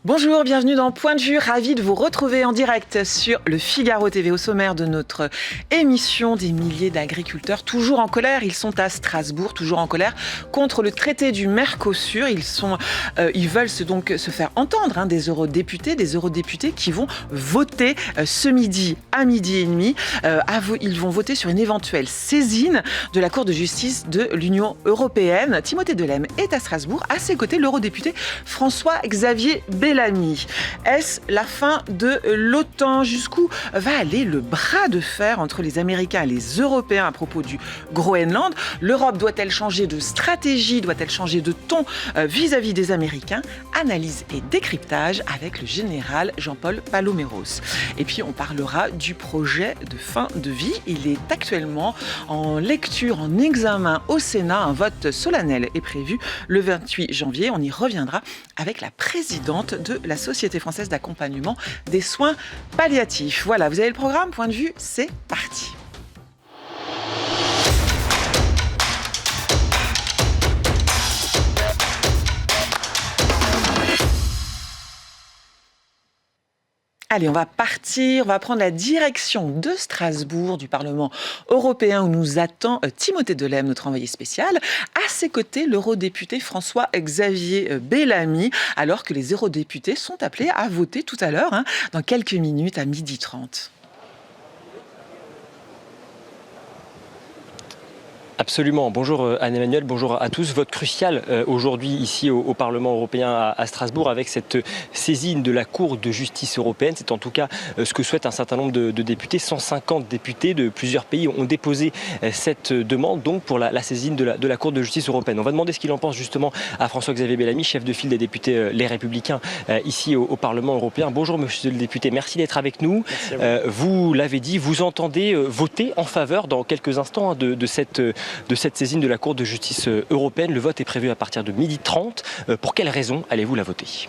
Bonjour, bienvenue dans Point de vue, ravi de vous retrouver en direct sur le Figaro TV. Au sommaire de notre émission, des milliers d'agriculteurs toujours en colère. Ils sont à Strasbourg, toujours en colère contre le traité du Mercosur. Ils veulent donc se faire entendre, des eurodéputés qui vont voter ce midi à midi et demi. Ils vont voter sur une éventuelle saisine de la Cour de justice de l'Union européenne. Timothée Delem est à Strasbourg. À ses côtés, l'eurodéputé François-Xavier Bellamy. Est-ce la fin de l'OTAN? Jusqu'où va aller le bras de fer entre les Américains et les Européens à propos du Groenland? L'Europe doit-elle changer de stratégie? Doit-elle changer de ton vis-à-vis des Américains? Analyse et décryptage avec le général Jean-Paul Paloméros. Et puis on parlera du projet de fin de vie. Il est actuellement en lecture, en examen au Sénat. Un vote solennel est prévu le 28 janvier. On y reviendra avec la présidente de la Société française d'accompagnement des soins palliatifs. Voilà, vous avez le programme, Point de vue, c'est parti. Allez, on va partir, on va prendre la direction de Strasbourg, du Parlement européen où nous attend Timothée Delem, notre envoyé spécial. À ses côtés, l'eurodéputé François-Xavier Bellamy, alors que les eurodéputés sont appelés à voter tout à l'heure, dans quelques minutes, à 12h30. Absolument. Bonjour Anne-Emmanuel, bonjour à tous. Vote crucial aujourd'hui ici au Parlement européen à Strasbourg avec cette saisine de la Cour de justice européenne. C'est en tout cas ce que souhaitent un certain nombre de députés. 150 députés de plusieurs pays ont déposé cette demande donc pour la saisine de la Cour de justice européenne. On va demander ce qu'il en pense justement à François-Xavier Bellamy, chef de file des députés Les Républicains ici au Parlement européen. Bonjour monsieur le député, merci d'être avec nous. Vous l'avez dit, vous entendez voter en faveur dans quelques instants de cette saisine de la Cour de justice européenne. Le vote est prévu à partir de 12h30. Pour quelles raisons allez-vous la voter ?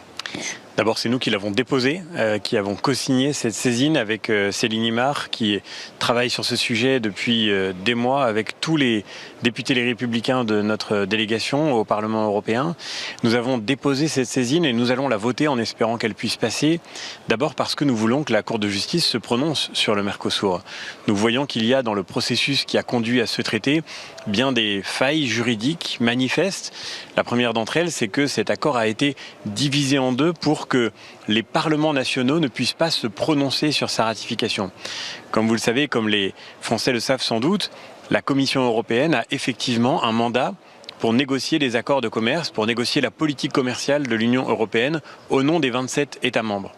D'abord, c'est nous qui l'avons déposé, qui avons co-signé cette saisine avec Céline Imar, qui travaille sur ce sujet depuis des mois avec tous les députés Les Républicains de notre délégation au Parlement européen. Nous avons déposé cette saisine et nous allons la voter en espérant qu'elle puisse passer. D'abord parce que nous voulons que la Cour de justice se prononce sur le Mercosur. Nous voyons qu'il y a dans le processus qui a conduit à ce traité bien des failles juridiques manifestes. La première d'entre elles, c'est que cet accord a été divisé en deux pour que les parlements nationaux ne puissent pas se prononcer sur sa ratification. Comme vous le savez, comme les Français le savent sans doute, la Commission européenne a effectivement un mandat pour négocier les accords de commerce, pour négocier la politique commerciale de l'Union européenne au nom des 27 États membres.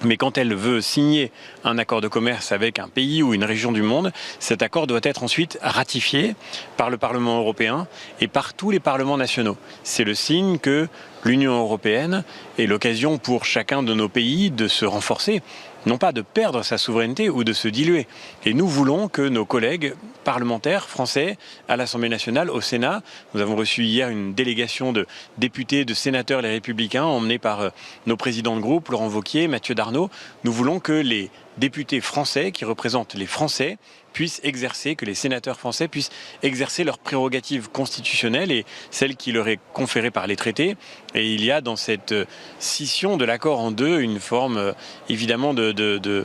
Mais quand elle veut signer un accord de commerce avec un pays ou une région du monde, cet accord doit être ensuite ratifié par le Parlement européen et par tous les parlements nationaux. C'est le signe que l'Union européenne est l'occasion pour chacun de nos pays de se renforcer, non pas de perdre sa souveraineté ou de se diluer. Et nous voulons que nos collègues parlementaires français à l'Assemblée nationale, au Sénat, nous avons reçu hier une délégation de députés, de sénateurs Les Républicains, emmenés par nos présidents de groupe, Laurent Wauquiez, Mathieu Darnaud. Nous voulons que les députés français qui représentent les Français puissent exercer, que les sénateurs français puissent exercer leurs prérogatives constitutionnelles et celles qui leur est conférées par les traités. Et il y a dans cette scission de l'accord en deux une forme évidemment de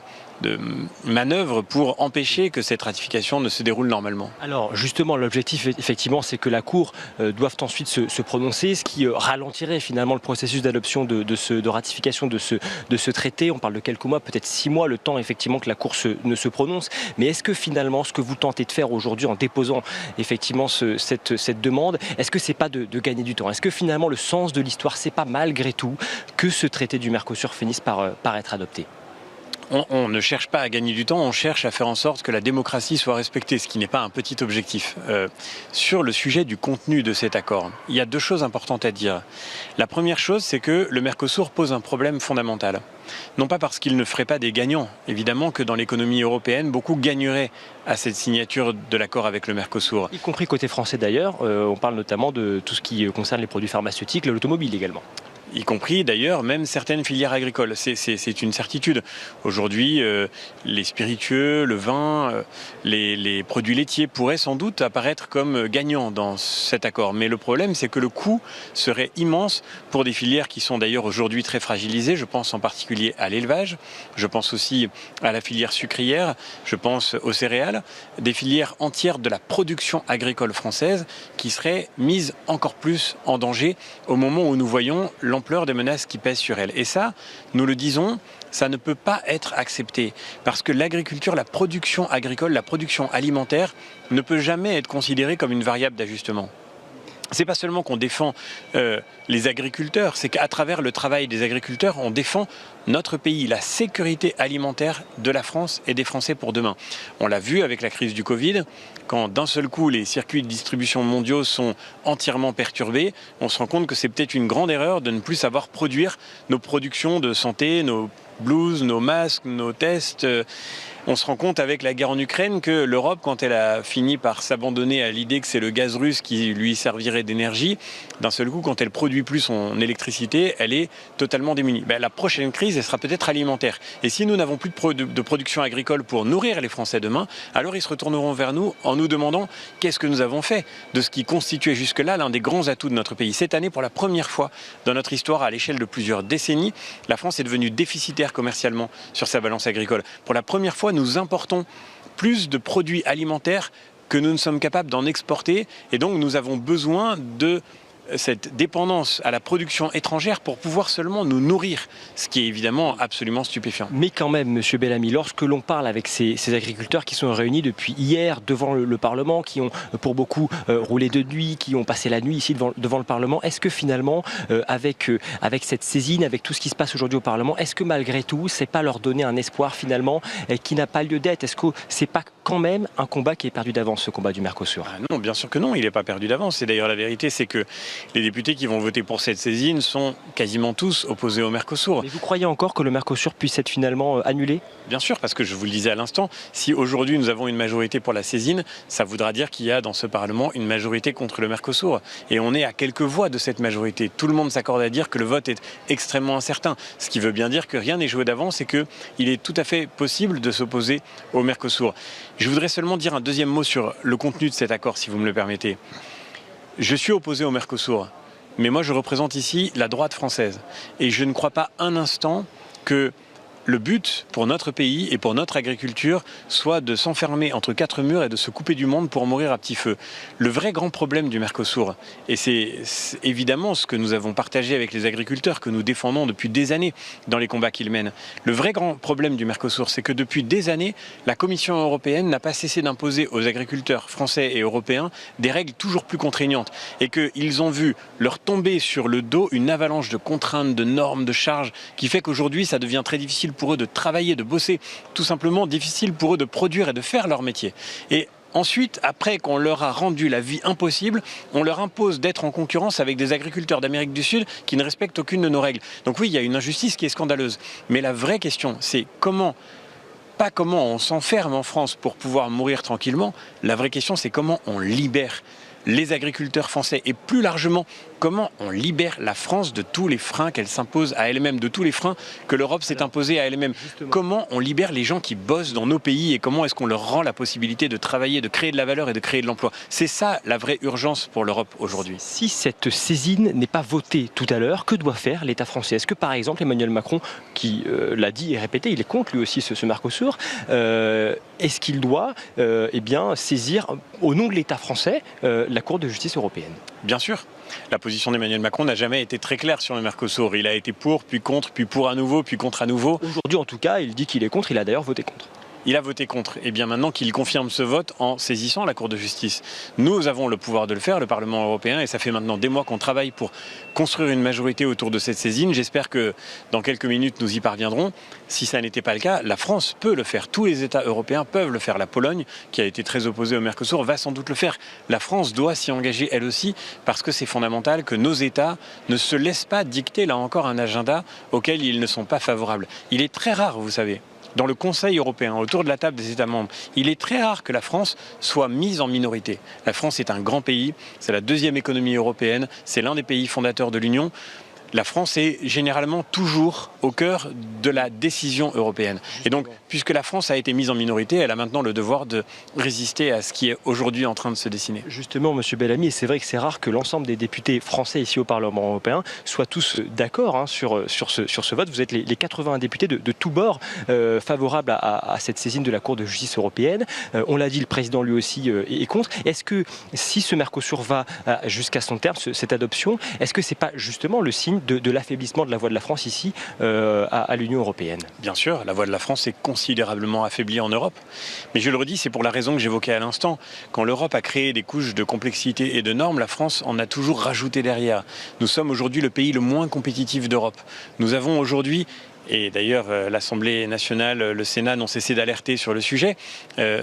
manœuvre pour empêcher que cette ratification ne se déroule normalement. Alors justement, l'objectif effectivement c'est que la Cour doive ensuite se prononcer, ce qui ralentirait finalement le processus d'adoption de ratification de ce traité. On parle de quelques mois, peut-être 6 mois, le temps effectivement que la Cour ne se prononce. Mais est-ce que finalement ce que vous tentez de faire aujourd'hui en déposant effectivement cette demande, est-ce que c'est pas de gagner du temps? Est-ce que finalement le sens de l'histoire, c'est pas malgré tout que ce traité du Mercosur finisse par être adopté? On ne cherche pas à gagner du temps, on cherche à faire en sorte que la démocratie soit respectée, ce qui n'est pas un petit objectif. Sur le sujet du contenu de cet accord, il y a 2 choses importantes à dire. La première chose, c'est que le Mercosur pose un problème fondamental. Non pas parce qu'il ne ferait pas des gagnants. Évidemment que dans l'économie européenne, beaucoup gagneraient à cette signature de l'accord avec le Mercosur. Y compris côté français d'ailleurs, on parle notamment de tout ce qui concerne les produits pharmaceutiques, l'automobile également. y compris d'ailleurs même certaines filières agricoles. C'est une certitude. Aujourd'hui, les spiritueux, le vin, les produits laitiers pourraient sans doute apparaître comme gagnants dans cet accord. Mais le problème, c'est que le coût serait immense pour des filières qui sont d'ailleurs aujourd'hui très fragilisées. Je pense en particulier à l'élevage, je pense aussi à la filière sucrière, je pense aux céréales, des filières entières de la production agricole française qui seraient mises encore plus en danger au moment où nous voyons l'ampleur des menaces qui pèsent sur elles. Et ça, nous le disons, ça ne peut pas être accepté parce que l'agriculture, la production agricole, la production alimentaire ne peut jamais être considérée comme une variable d'ajustement. C'est pas seulement qu'on défend les agriculteurs, c'est qu'à travers le travail des agriculteurs, on défend notre pays, la sécurité alimentaire de la France et des Français pour demain. On l'a vu avec la crise du Covid, quand d'un seul coup les circuits de distribution mondiaux sont entièrement perturbés, on se rend compte que c'est peut-être une grande erreur de ne plus savoir produire nos productions de santé, nos blouses, nos masques, nos tests. On se rend compte avec la guerre en Ukraine que l'Europe, quand elle a fini par s'abandonner à l'idée que c'est le gaz russe qui lui servirait d'énergie, d'un seul coup, quand elle produit plus son électricité, elle est totalement démunie. La prochaine crise, elle sera peut-être alimentaire. Et si nous n'avons plus de production agricole pour nourrir les Français demain, alors ils se retourneront vers nous en nous demandant qu'est-ce que nous avons fait de ce qui constituait jusque-là l'un des grands atouts de notre pays. Cette année, pour la première fois dans notre histoire, à l'échelle de plusieurs décennies, la France est devenue déficitaire commercialement sur sa balance agricole. Pour la première fois, nous importons plus de produits alimentaires que nous ne sommes capables d'en exporter et donc nous avons besoin de cette dépendance à la production étrangère pour pouvoir seulement nous nourrir, ce qui est évidemment absolument stupéfiant. Mais quand même, Monsieur Bellamy, lorsque l'on parle avec ces agriculteurs qui sont réunis depuis hier devant le Parlement, qui ont pour beaucoup roulé de nuit, qui ont passé la nuit ici devant le Parlement, est-ce que finalement, avec cette saisine, avec tout ce qui se passe aujourd'hui au Parlement, est-ce que malgré tout, c'est pas leur donner un espoir finalement qui n'a pas lieu d'être? Est-ce que c'est pas quand même un combat qui est perdu d'avance, ce combat du Mercosur? Non, bien sûr que non, il n'est pas perdu d'avance. Et d'ailleurs, la vérité, c'est que les députés qui vont voter pour cette saisine sont quasiment tous opposés au Mercosur. Mais vous croyez encore que le Mercosur puisse être finalement annulé? Bien sûr, parce que je vous le disais à l'instant, si aujourd'hui nous avons une majorité pour la saisine, ça voudra dire qu'il y a dans ce Parlement une majorité contre le Mercosur. Et on est à quelques voix de cette majorité. Tout le monde s'accorde à dire que le vote est extrêmement incertain. Ce qui veut bien dire que rien n'est joué d'avance et qu'il est tout à fait possible de s'opposer au Mercosur. Je voudrais seulement dire un deuxième mot sur le contenu de cet accord, si vous me le permettez. Je suis opposé au Mercosur, mais moi je représente ici la droite française. Et je ne crois pas un instant que le but pour notre pays et pour notre agriculture soit de s'enfermer entre quatre murs et de se couper du monde pour mourir à petit feu. Le vrai grand problème du Mercosur, et c'est évidemment ce que nous avons partagé avec les agriculteurs, que nous défendons depuis des années dans les combats qu'ils mènent, le vrai grand problème du Mercosur, c'est que depuis des années, la Commission européenne n'a pas cessé d'imposer aux agriculteurs français et européens des règles toujours plus contraignantes et qu'ils ont vu leur tomber sur le dos une avalanche de contraintes, de normes, de charges qui fait qu'aujourd'hui ça devient très difficile pour eux de travailler, de bosser, tout simplement difficile pour eux de produire et de faire leur métier. Et ensuite, après qu'on leur a rendu la vie impossible, on leur impose d'être en concurrence avec des agriculteurs d'Amérique du Sud qui ne respectent aucune de nos règles. Donc oui, il y a une injustice qui est scandaleuse. Mais la vraie question, c'est pas comment on s'enferme en France pour pouvoir mourir tranquillement. La vraie question, c'est comment on libère les agriculteurs français et plus largement comment on libère la France de tous les freins qu'elle s'impose à elle-même, de tous les freins que l'Europe s'est imposée à elle-même. Comment on libère les gens qui bossent dans nos pays et comment est-ce qu'on leur rend la possibilité de travailler, de créer de la valeur et de créer de l'emploi. C'est ça la vraie urgence pour l'Europe aujourd'hui. Si cette saisine n'est pas votée tout à l'heure, que doit faire l'État français? Est-ce que par exemple Emmanuel Macron, qui l'a dit et répété, il est contre lui aussi ce Mercosur, est-ce qu'il doit saisir au nom de l'État français la Cour de justice européenne? Bien sûr. La position d'Emmanuel Macron n'a jamais été très claire sur le Mercosur. Il a été pour, puis contre, puis pour à nouveau, puis contre à nouveau. Aujourd'hui, en tout cas, il dit qu'il est contre. Il a d'ailleurs voté contre. Il a voté contre. Et bien maintenant qu'il confirme ce vote en saisissant la Cour de justice. Nous avons le pouvoir de le faire, le Parlement européen, et ça fait maintenant des mois qu'on travaille pour construire une majorité autour de cette saisine. J'espère que dans quelques minutes, nous y parviendrons. Si ça n'était pas le cas, la France peut le faire. Tous les États européens peuvent le faire. La Pologne, qui a été très opposée au Mercosur, va sans doute le faire. La France doit s'y engager elle aussi, parce que c'est fondamental que nos États ne se laissent pas dicter, là encore, un agenda auquel ils ne sont pas favorables. Il est très rare, vous savez, dans le Conseil européen, autour de la table des États membres, il est très rare que la France soit mise en minorité. La France est un grand pays, c'est la deuxième économie européenne, c'est l'un des pays fondateurs de l'Union. la France est généralement toujours au cœur de la décision européenne. Et donc, puisque la France a été mise en minorité, elle a maintenant le devoir de résister à ce qui est aujourd'hui en train de se dessiner. Justement, M. Bellamy, et c'est vrai que c'est rare que l'ensemble des députés français ici au Parlement européen soient tous d'accord sur ce vote. Vous êtes les 81 députés de tous bords favorables à cette saisine de la Cour de justice européenne. On l'a dit, le président lui aussi est contre. Est-ce que si ce Mercosur va jusqu'à son terme, cette adoption, est-ce que c'est pas justement le signe de l'affaiblissement de la voix de la France ici à l'Union européenne? Bien sûr, la voix de la France est considérablement affaiblie en Europe. Mais je le redis, c'est pour la raison que j'évoquais à l'instant. Quand l'Europe a créé des couches de complexité et de normes, la France en a toujours rajouté derrière. Nous sommes aujourd'hui le pays le moins compétitif d'Europe. Nous avons aujourd'hui, et d'ailleurs l'Assemblée nationale, le Sénat n'ont cessé d'alerter sur le sujet,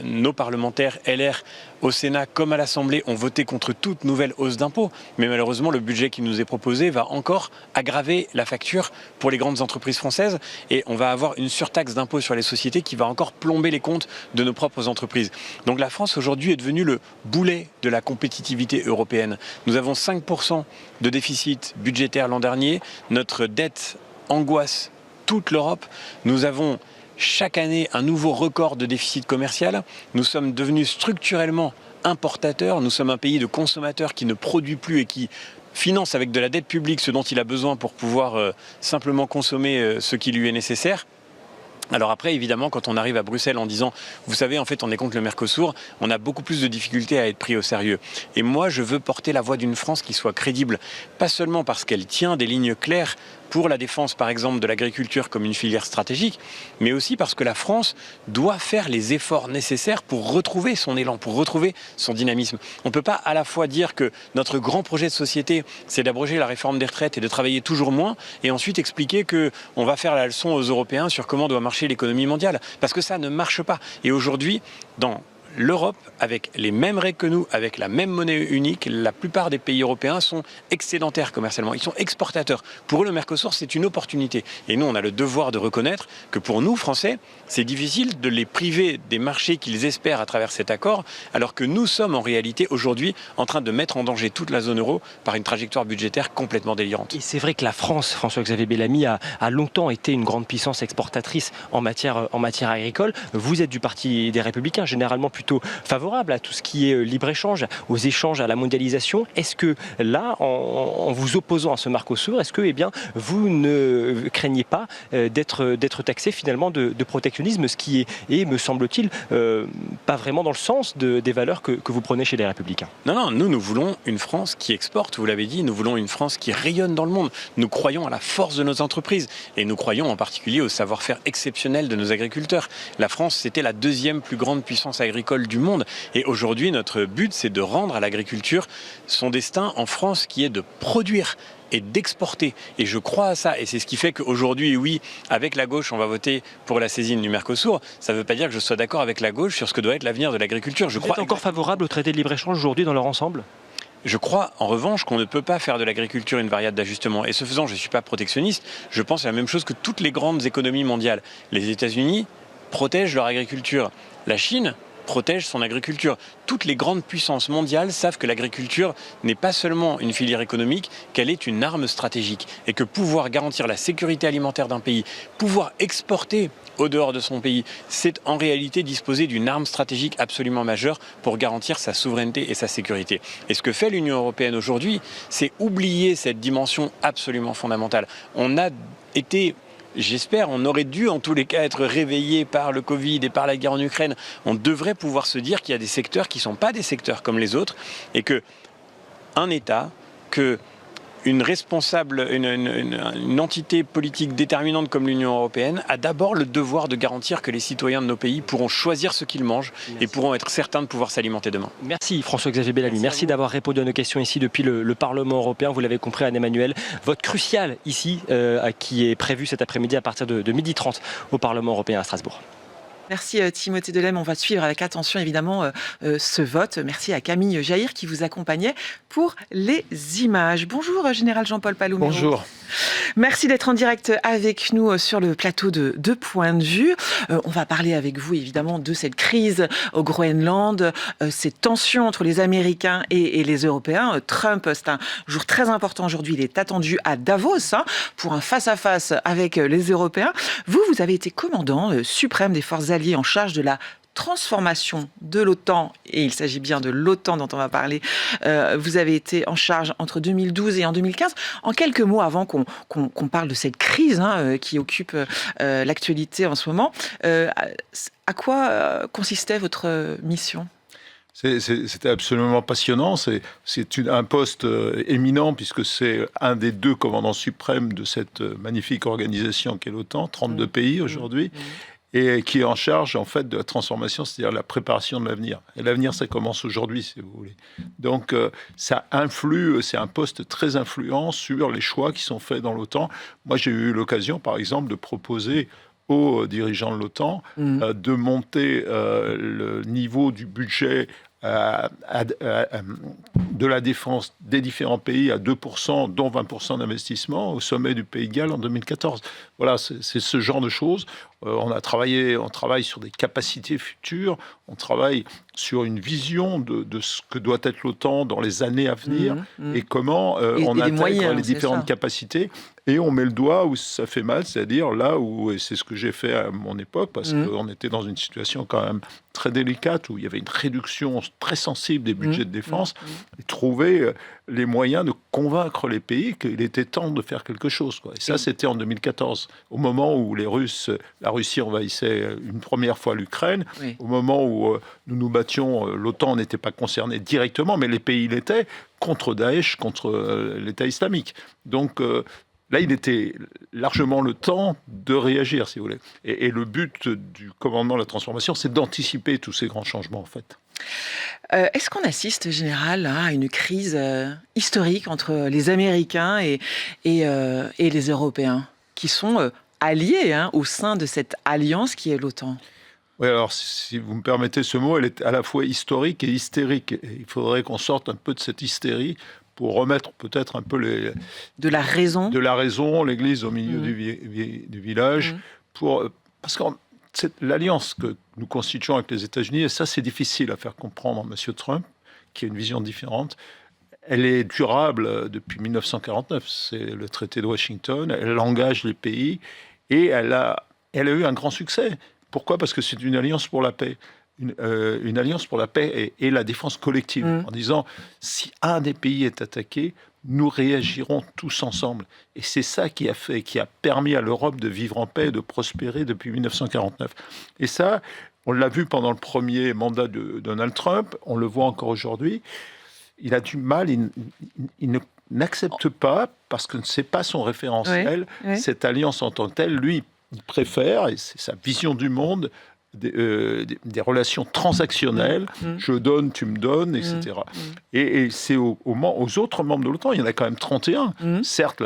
nos parlementaires LR au Sénat comme à l'Assemblée ont voté contre toute nouvelle hausse d'impôts. Mais malheureusement, le budget qui nous est proposé va encore aggraver la facture pour les grandes entreprises françaises. Et on va avoir une surtaxe d'impôt sur les sociétés qui va encore plomber les comptes de nos propres entreprises. Donc la France aujourd'hui est devenue le boulet de la compétitivité européenne. Nous avons 5% de déficit budgétaire l'an dernier. Notre dette angoisse toute l'Europe. Nous avons chaque année un nouveau record de déficit commercial. Nous sommes devenus structurellement importateurs. Nous sommes un pays de consommateurs qui ne produit plus et qui finance avec de la dette publique ce dont il a besoin pour pouvoir simplement consommer ce qui lui est nécessaire. Alors après, évidemment, quand on arrive à Bruxelles en disant « Vous savez, en fait, on est contre le Mercosur », on a beaucoup plus de difficultés à être pris au sérieux. Et moi, je veux porter la voix d'une France qui soit crédible, pas seulement parce qu'elle tient des lignes claires pour la défense, par exemple, de l'agriculture comme une filière stratégique, mais aussi parce que la France doit faire les efforts nécessaires pour retrouver son élan, pour retrouver son dynamisme. On ne peut pas à la fois dire que notre grand projet de société, c'est d'abroger la réforme des retraites et de travailler toujours moins, et ensuite expliquer qu'on va faire la leçon aux Européens sur comment doit marcher l'économie mondiale, parce que ça ne marche pas. Et aujourd'hui, dans l'Europe, avec les mêmes règles que nous, avec la même monnaie unique, la plupart des pays européens sont excédentaires commercialement, ils sont exportateurs. Pour eux, le Mercosur, c'est une opportunité. Et nous, on a le devoir de reconnaître que pour nous, Français, c'est difficile de les priver des marchés qu'ils espèrent à travers cet accord, alors que nous sommes en réalité aujourd'hui en train de mettre en danger toute la zone euro par une trajectoire budgétaire complètement délirante. Et c'est vrai que la France, François-Xavier Bellamy, a longtemps été une grande puissance exportatrice en matière agricole. Vous êtes du Parti des Républicains, généralement plutôt favorable à tout ce qui est libre-échange, aux échanges, à la mondialisation. Est-ce que là, en vous opposant à ce Mercosur, est-ce que vous ne craignez pas d'être taxé finalement de protectionnisme, ce qui est me semble-t-il, pas vraiment dans le sens des valeurs que vous prenez chez les Républicains? Non, nous voulons une France qui exporte, vous l'avez dit, nous voulons une France qui rayonne dans le monde. Nous croyons à la force de nos entreprises et nous croyons en particulier au savoir-faire exceptionnel de nos agriculteurs. La France, c'était la deuxième plus grande puissance agricole du monde. Et aujourd'hui, notre but, c'est de rendre à l'agriculture son destin en France, qui est de produire et d'exporter. Et je crois à ça. Et c'est ce qui fait qu'aujourd'hui, oui, avec la gauche, on va voter pour la saisine du Mercosur. Ça ne veut pas dire que je sois d'accord avec la gauche sur ce que doit être l'avenir de l'agriculture. Vous êtes encore favorable au traité de libre-échange aujourd'hui dans leur ensemble ? Je crois en revanche qu'on ne peut pas faire de l'agriculture une variable d'ajustement. Et ce faisant, je ne suis pas protectionniste. Je pense à la même chose que toutes les grandes économies mondiales. Les États-Unis protègent leur agriculture. La Chine protège son agriculture. Toutes les grandes puissances mondiales savent que l'agriculture n'est pas seulement une filière économique, qu'elle est une arme stratégique. Et que pouvoir garantir la sécurité alimentaire d'un pays, pouvoir exporter au dehors de son pays, c'est en réalité disposer d'une arme stratégique absolument majeure pour garantir sa souveraineté et sa sécurité. Et ce que fait l'Union européenne aujourd'hui, c'est oublier cette dimension absolument fondamentale. On a été... J'espère, on aurait dû en tous les cas être réveillé par le Covid et par la guerre en Ukraine. On devrait pouvoir se dire qu'il y a des secteurs qui ne sont pas des secteurs comme les autres et qu'un État, une entité politique déterminante comme l'Union européenne a d'abord le devoir de garantir que les citoyens de nos pays pourront choisir ce qu'ils mangent et pourront être certains de pouvoir s'alimenter demain. Merci François-Xavier Bellamy, merci d'avoir répondu à nos questions ici depuis le Parlement européen. Vous l'avez compris, Anne-Emmanuelle, vote crucial ici qui est prévu cet après-midi à partir de 12h30 au Parlement européen à Strasbourg. Merci Timothée Delem. On va suivre avec attention évidemment ce vote. Merci à Camille Jaïr qui vous accompagnait pour les images. Bonjour Général Jean-Paul Palomero. Bonjour. Merci d'être en direct avec nous sur le plateau de Point de Vue. On va parler avec vous évidemment de cette crise au Groenland, ces tensions entre les Américains et les Européens. Trump, c'est un jour très important aujourd'hui. Il est attendu à Davos pour un face-à-face avec les Européens. Vous avez été commandant suprême des forces alliées en charge de la transformation de l'OTAN, et il s'agit bien de l'OTAN dont on va parler. Vous avez été en charge entre 2012 et en 2015. En quelques mots, avant qu'on parle de cette crise qui occupe l'actualité en ce moment, à quoi consistait votre mission ? C'était absolument passionnant. C'est un poste éminent puisque c'est un des 2 commandants suprêmes de cette magnifique organisation qu'est l'OTAN, 32 pays aujourd'hui. Et qui est en charge, en fait, de la transformation, c'est-à-dire la préparation de l'avenir. Et l'avenir, ça commence aujourd'hui, si vous voulez. Donc, ça influe, c'est un poste très influent sur les choix qui sont faits dans l'OTAN. Moi, j'ai eu l'occasion, par exemple, de proposer aux dirigeants de l'OTAN de monter le niveau du budget de la défense des différents pays à 2%, dont 20% d'investissement au sommet du Pays de Galles en 2014. Voilà, c'est ce genre de choses. On travaille sur des capacités futures, on travaille sur une vision de ce que doit être l'OTAN dans les années à venir et comment on intègre les différentes capacités. Et on met le doigt où ça fait mal, c'est-à-dire là où, et c'est ce que j'ai fait à mon époque, parce qu'on était dans une situation quand même très délicate, où il y avait une réduction très sensible des budgets de défense, et trouver les moyens de convaincre les pays qu'il était temps de faire quelque chose, quoi. Et ça, c'était en 2014, au moment où la Russie envahissait une première fois l'Ukraine, au moment où nous nous battions, l'OTAN n'était pas concernée directement, mais les pays l'étaient, contre Daesh, contre l'État islamique. Donc, là, il était largement le temps de réagir, si vous voulez. Et le but du commandement de la transformation, c'est d'anticiper tous ces grands changements, en fait. Est-ce qu'on assiste, Général, à une crise historique entre les Américains et les Européens, qui sont alliés au sein de cette alliance qui est l'OTAN ? Oui, alors, si vous me permettez ce mot, elle est à la fois historique et hystérique. Et il faudrait qu'on sorte un peu de cette hystérie pour remettre peut-être un peu de la raison, l'église au milieu du village, parce que l'alliance que nous constituons avec les États-Unis, et ça c'est difficile à faire comprendre à M. Trump, qui a une vision différente, elle est durable depuis 1949, c'est le traité de Washington, elle engage les pays, et elle a eu un grand succès. Pourquoi ? Parce que c'est une alliance pour la paix. Une alliance pour la paix et la défense collective, en disant, si un des pays est attaqué, nous réagirons tous ensemble. Et c'est ça qui a permis à l'Europe de vivre en paix et de prospérer depuis 1949. Et ça, on l'a vu pendant le premier mandat de Donald Trump, on le voit encore aujourd'hui. Il a du mal, il n'accepte pas, parce que ce n'est pas son référentiel, cette alliance en tant que telle. Lui, il préfère, et c'est sa vision du monde, des relations transactionnelles, je donne, tu me donnes, etc. Et c'est aux autres membres de l'OTAN, il y en a quand même 31. Certes,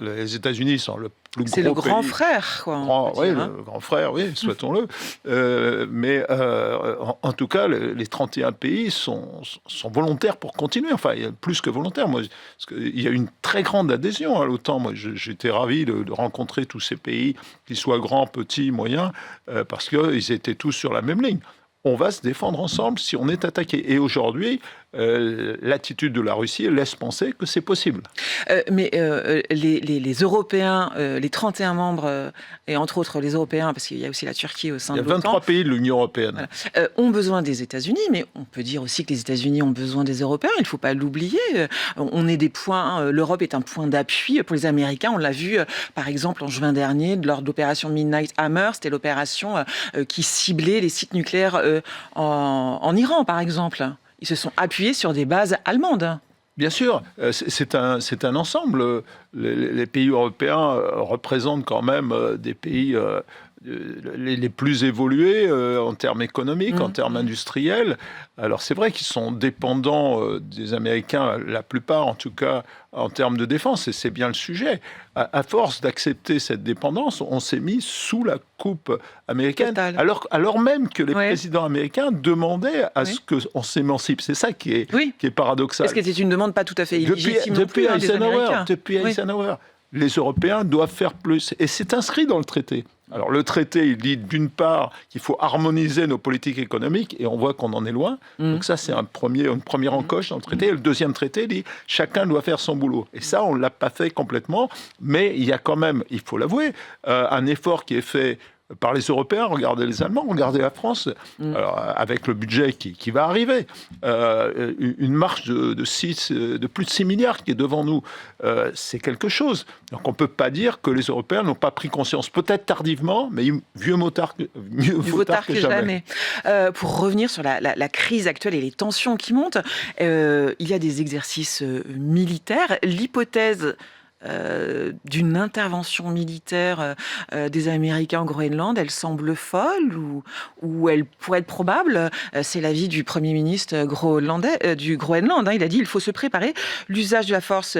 les États-Unis sont le plus gros pays. C'est le grand frère, quoi. Le grand frère, oui, souhaitons-le. Mais en tout cas, les 31 pays sont volontaires pour continuer. Enfin, il y a plus que volontaires. Moi, il y a une très grande adhésion à l'OTAN. Moi, j'étais ravi de rencontrer tous ces pays, qu'ils soient grands, petits, moyens, parce qu'ils étaient tous sur la même ligne. On va se défendre ensemble si on est attaqué. Et aujourd'hui, l'attitude de la Russie laisse penser que c'est possible. Mais les Européens, les 31 membres, et entre autres les Européens, parce qu'il y a aussi la Turquie au sein de l'OTAN. Il y a 23 pays de l'Union européenne. Ont besoin des États-Unis, mais on peut dire aussi que les États-Unis ont besoin des Européens. Il ne faut pas l'oublier. On est des points. L'Europe est un point d'appui pour les Américains. On l'a vu, par exemple, en juin dernier, lors de l'opération Midnight Hammer. C'était l'opération qui ciblait les sites nucléaires en Iran, par exemple. Ils se sont appuyés sur des bases allemandes. Bien sûr, c'est un ensemble. Les pays européens représentent quand même des pays les plus évolués en termes économiques, en termes industriels. Alors c'est vrai qu'ils sont dépendants des Américains, la plupart en tout cas, en termes de défense, et c'est bien le sujet. À force d'accepter cette dépendance, on s'est mis sous la coupe américaine, alors même que les présidents américains demandaient à ce qu'on s'émancipe. C'est ça qui est paradoxal. Est-ce que c'est une demande pas tout à fait illégitime depuis des Américains? Depuis Eisenhower, les Européens doivent faire plus. Et c'est inscrit dans le traité. Alors le traité, il dit d'une part qu'il faut harmoniser nos politiques économiques, et on voit qu'on en est loin. Donc ça, c'est une première encoche dans le traité. Et le deuxième traité dit chacun doit faire son boulot. Et ça, on ne l'a pas fait complètement. Mais il y a quand même, il faut l'avouer, un effort qui est fait par les Européens. Regardez les Allemands, regardez la France, alors, avec le budget qui va arriver. Une marche de plus de 6 milliards qui est devant nous. C'est quelque chose. Donc on ne peut pas dire que les Européens n'ont pas pris conscience. Peut-être tardivement, mais mieux vaut tard que jamais. Pour revenir sur la crise actuelle et les tensions qui montent, il y a des exercices militaires. L'hypothèse d'une intervention militaire des Américains au Groenland, elle semble folle ou elle pourrait être probable. C'est l'avis du Premier ministre du Groenland. Il a dit qu'il faut se préparer. L'usage de la force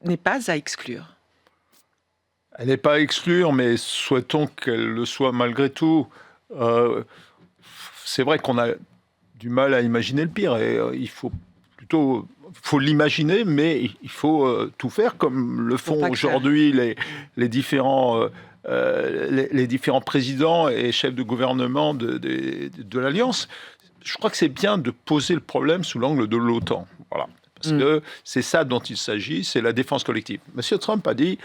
n'est pas à exclure. Elle n'est pas à exclure, mais souhaitons qu'elle le soit malgré tout. C'est vrai qu'on a du mal à imaginer le pire, et il faut plutôt... Il faut l'imaginer, mais il faut tout faire comme le font aujourd'hui les différents présidents et chefs de gouvernement de l'Alliance. Je crois que c'est bien de poser le problème sous l'angle de l'OTAN. Voilà. Parce que c'est ça dont il s'agit, c'est la défense collective. Monsieur Trump a dit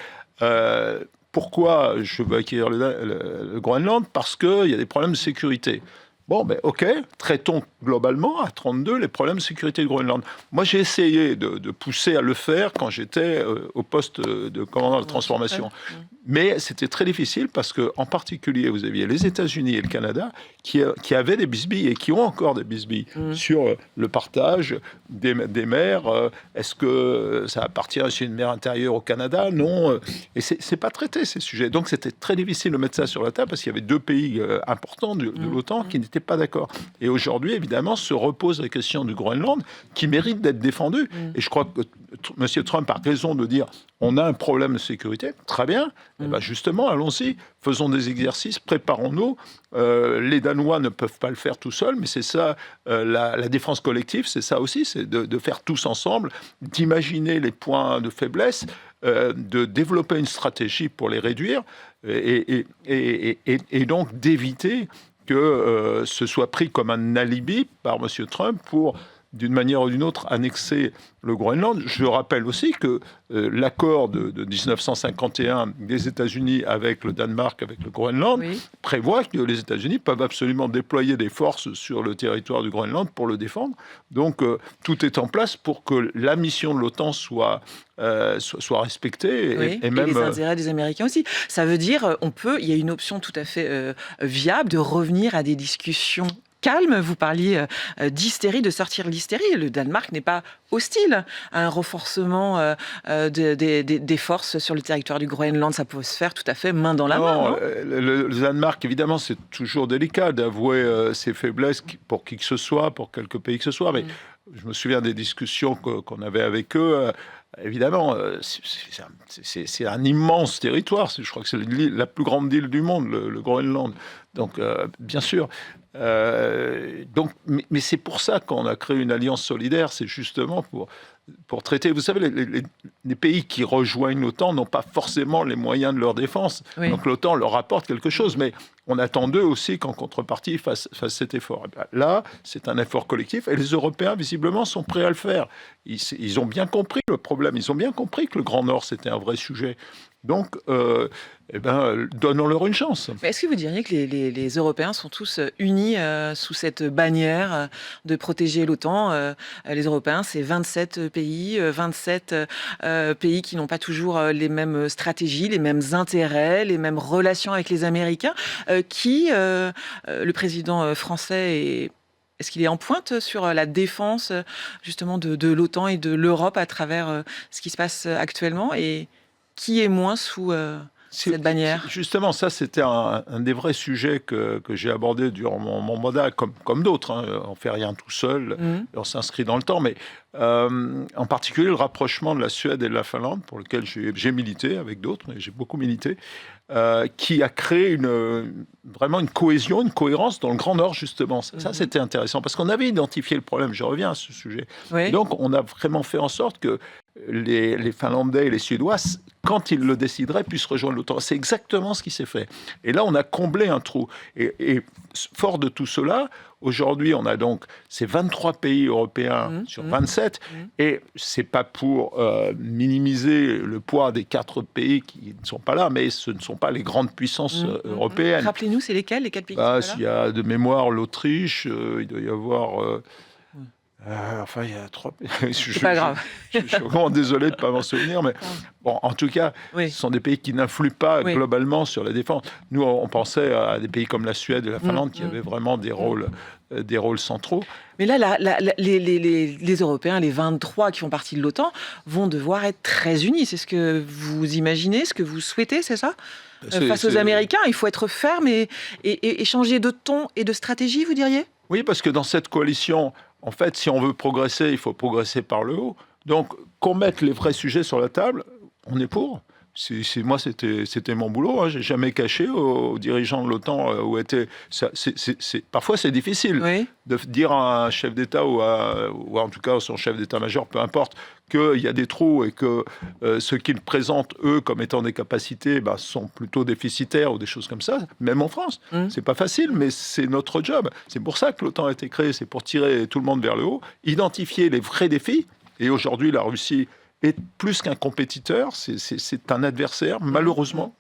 pourquoi je veux acquérir le Groenland? Parce qu'il y a des problèmes de sécurité. Bon, ben ok, traitons globalement à 32 les problèmes de sécurité du Groenland. Moi, j'ai essayé de pousser à le faire quand j'étais au poste de commandant de transformation. Mais c'était très difficile parce que, en particulier, vous aviez les États-Unis et le Canada qui avaient des bisbilles et qui ont encore des bisbilles sur le partage des mers. Est-ce que ça appartient à une mer intérieure au Canada? Non. Et c'est pas traité, ces sujets. Donc, c'était très difficile de mettre ça sur la table parce qu'il y avait deux pays importants de l'OTAN qui n'étaient pas d'accord. Et aujourd'hui, évidemment, se repose la question du Groenland qui mérite d'être défendu. Et je crois que M. Trump a raison de dire on a un problème de sécurité. Très bien. Et ben justement, allons-y, faisons des exercices, préparons-nous. Les Danois ne peuvent pas le faire tout seuls, mais c'est ça, la défense collective, c'est ça aussi, c'est de faire tous ensemble, d'imaginer les points de faiblesse, de développer une stratégie pour les réduire et donc d'éviter que ce soit pris comme un alibi par M. Trump pour, d'une manière ou d'une autre, annexer le Groenland. Je rappelle aussi que l'accord de 1951 des États-Unis avec le Danemark, avec le Groenland, prévoit que les États-Unis peuvent absolument déployer des forces sur le territoire du Groenland pour le défendre. Donc tout est en place pour que la mission de l'OTAN soit respectée. Et même les intérêts des Américains aussi. Ça veut dire, il y a une option tout à fait viable de revenir à des discussions calme. Vous parliez d'hystérie, de sortir l'hystérie. Le Danemark n'est pas hostile à un renforcement des forces sur le territoire du Groenland. Ça peut se faire tout à fait main dans la main. Non, le Danemark, évidemment, c'est toujours délicat d'avouer ses faiblesses pour qui que ce soit, pour quelque pays que ce soit. Mais je me souviens des discussions qu'on avait avec eux. Évidemment, c'est un immense territoire. Je crois que c'est la plus grande île du monde, le Groenland. Donc, bien sûr. Mais c'est pour ça qu'on a créé une alliance solidaire. C'est justement pour traiter. Vous savez, les pays qui rejoignent l'OTAN n'ont pas forcément les moyens de leur défense. Donc l'OTAN leur apporte quelque chose. Mais on attend d'eux aussi qu'en contrepartie, ils fassent cet effort. Et bien, là, c'est un effort collectif. Et les Européens, visiblement, sont prêts à le faire. Ils ont bien compris le problème. Ils ont bien compris que le Grand Nord, c'était un vrai sujet. Donc, donnons-leur une chance. Mais est-ce que vous diriez que les Européens sont tous unis sous cette bannière de protéger l'OTAN? Les Européens, c'est 27 pays, 27 pays qui n'ont pas toujours les mêmes stratégies, les mêmes intérêts, les mêmes relations avec les Américains. Le président français est-ce qu'il est en pointe sur la défense justement de l'OTAN et de l'Europe à travers ce qui se passe actuellement, et qui est moins sous cette bannière? Justement, ça, c'était un des vrais sujets que j'ai abordé durant mon mandat, comme d'autres. On ne fait rien tout seul, on s'inscrit dans le temps. Mais en particulier, le rapprochement de la Suède et de la Finlande, pour lequel j'ai milité avec d'autres, mais j'ai beaucoup milité, qui a créé vraiment une cohésion, une cohérence dans le Grand Nord, justement. Ça, c'était intéressant, parce qu'on avait identifié le problème. Je reviens à ce sujet. Oui. Donc, on a vraiment fait en sorte que les Finlandais et les Suédois, quand ils le décideraient, puissent rejoindre l'OTAN. C'est exactement ce qui s'est fait. Et là, on a comblé un trou. Et fort de tout cela, aujourd'hui, on a donc ces 23 pays européens sur 27. Et ce n'est pas pour minimiser le poids des 4 pays qui ne sont pas là, mais ce ne sont pas les grandes puissances européennes. Rappelez-nous, c'est lesquels, les 4 pays qui sont pas là? Il y a de mémoire l'Autriche, il doit y avoir... enfin, il y a 3 pays. C'est pas grave. Je suis vraiment désolé de ne pas m'en souvenir, mais bon, en tout cas, ce sont des pays qui n'influent pas globalement sur la défense. Nous, on pensait à des pays comme la Suède et la Finlande qui avaient vraiment des rôles centraux. Mais là, les Européens, les 23 qui font partie de l'OTAN, vont devoir être très unis. C'est ce que vous imaginez, ce que vous souhaitez, c'est ça? Face aux Américains, il faut être ferme et changer de ton et de stratégie, vous diriez? Oui, parce que dans cette coalition, en fait, si on veut progresser, il faut progresser par le haut. Donc, qu'on mette les vrais sujets sur la table, on est pour. Moi, c'était mon boulot. Hein. J'ai jamais caché aux dirigeants de l'OTAN où était. Parfois, c'est difficile de dire à un chef d'État ou en tout cas à son chef d'état-major, peu importe, qu'il y a des trous et que ce qu'ils présentent eux comme étant des capacités sont plutôt déficitaires ou des choses comme ça. Même en France, c'est pas facile, mais c'est notre job. C'est pour ça que l'OTAN a été créé. C'est pour tirer tout le monde vers le haut, identifier les vrais défis. Et aujourd'hui, la Russie est plus qu'un compétiteur, c'est un adversaire, malheureusement.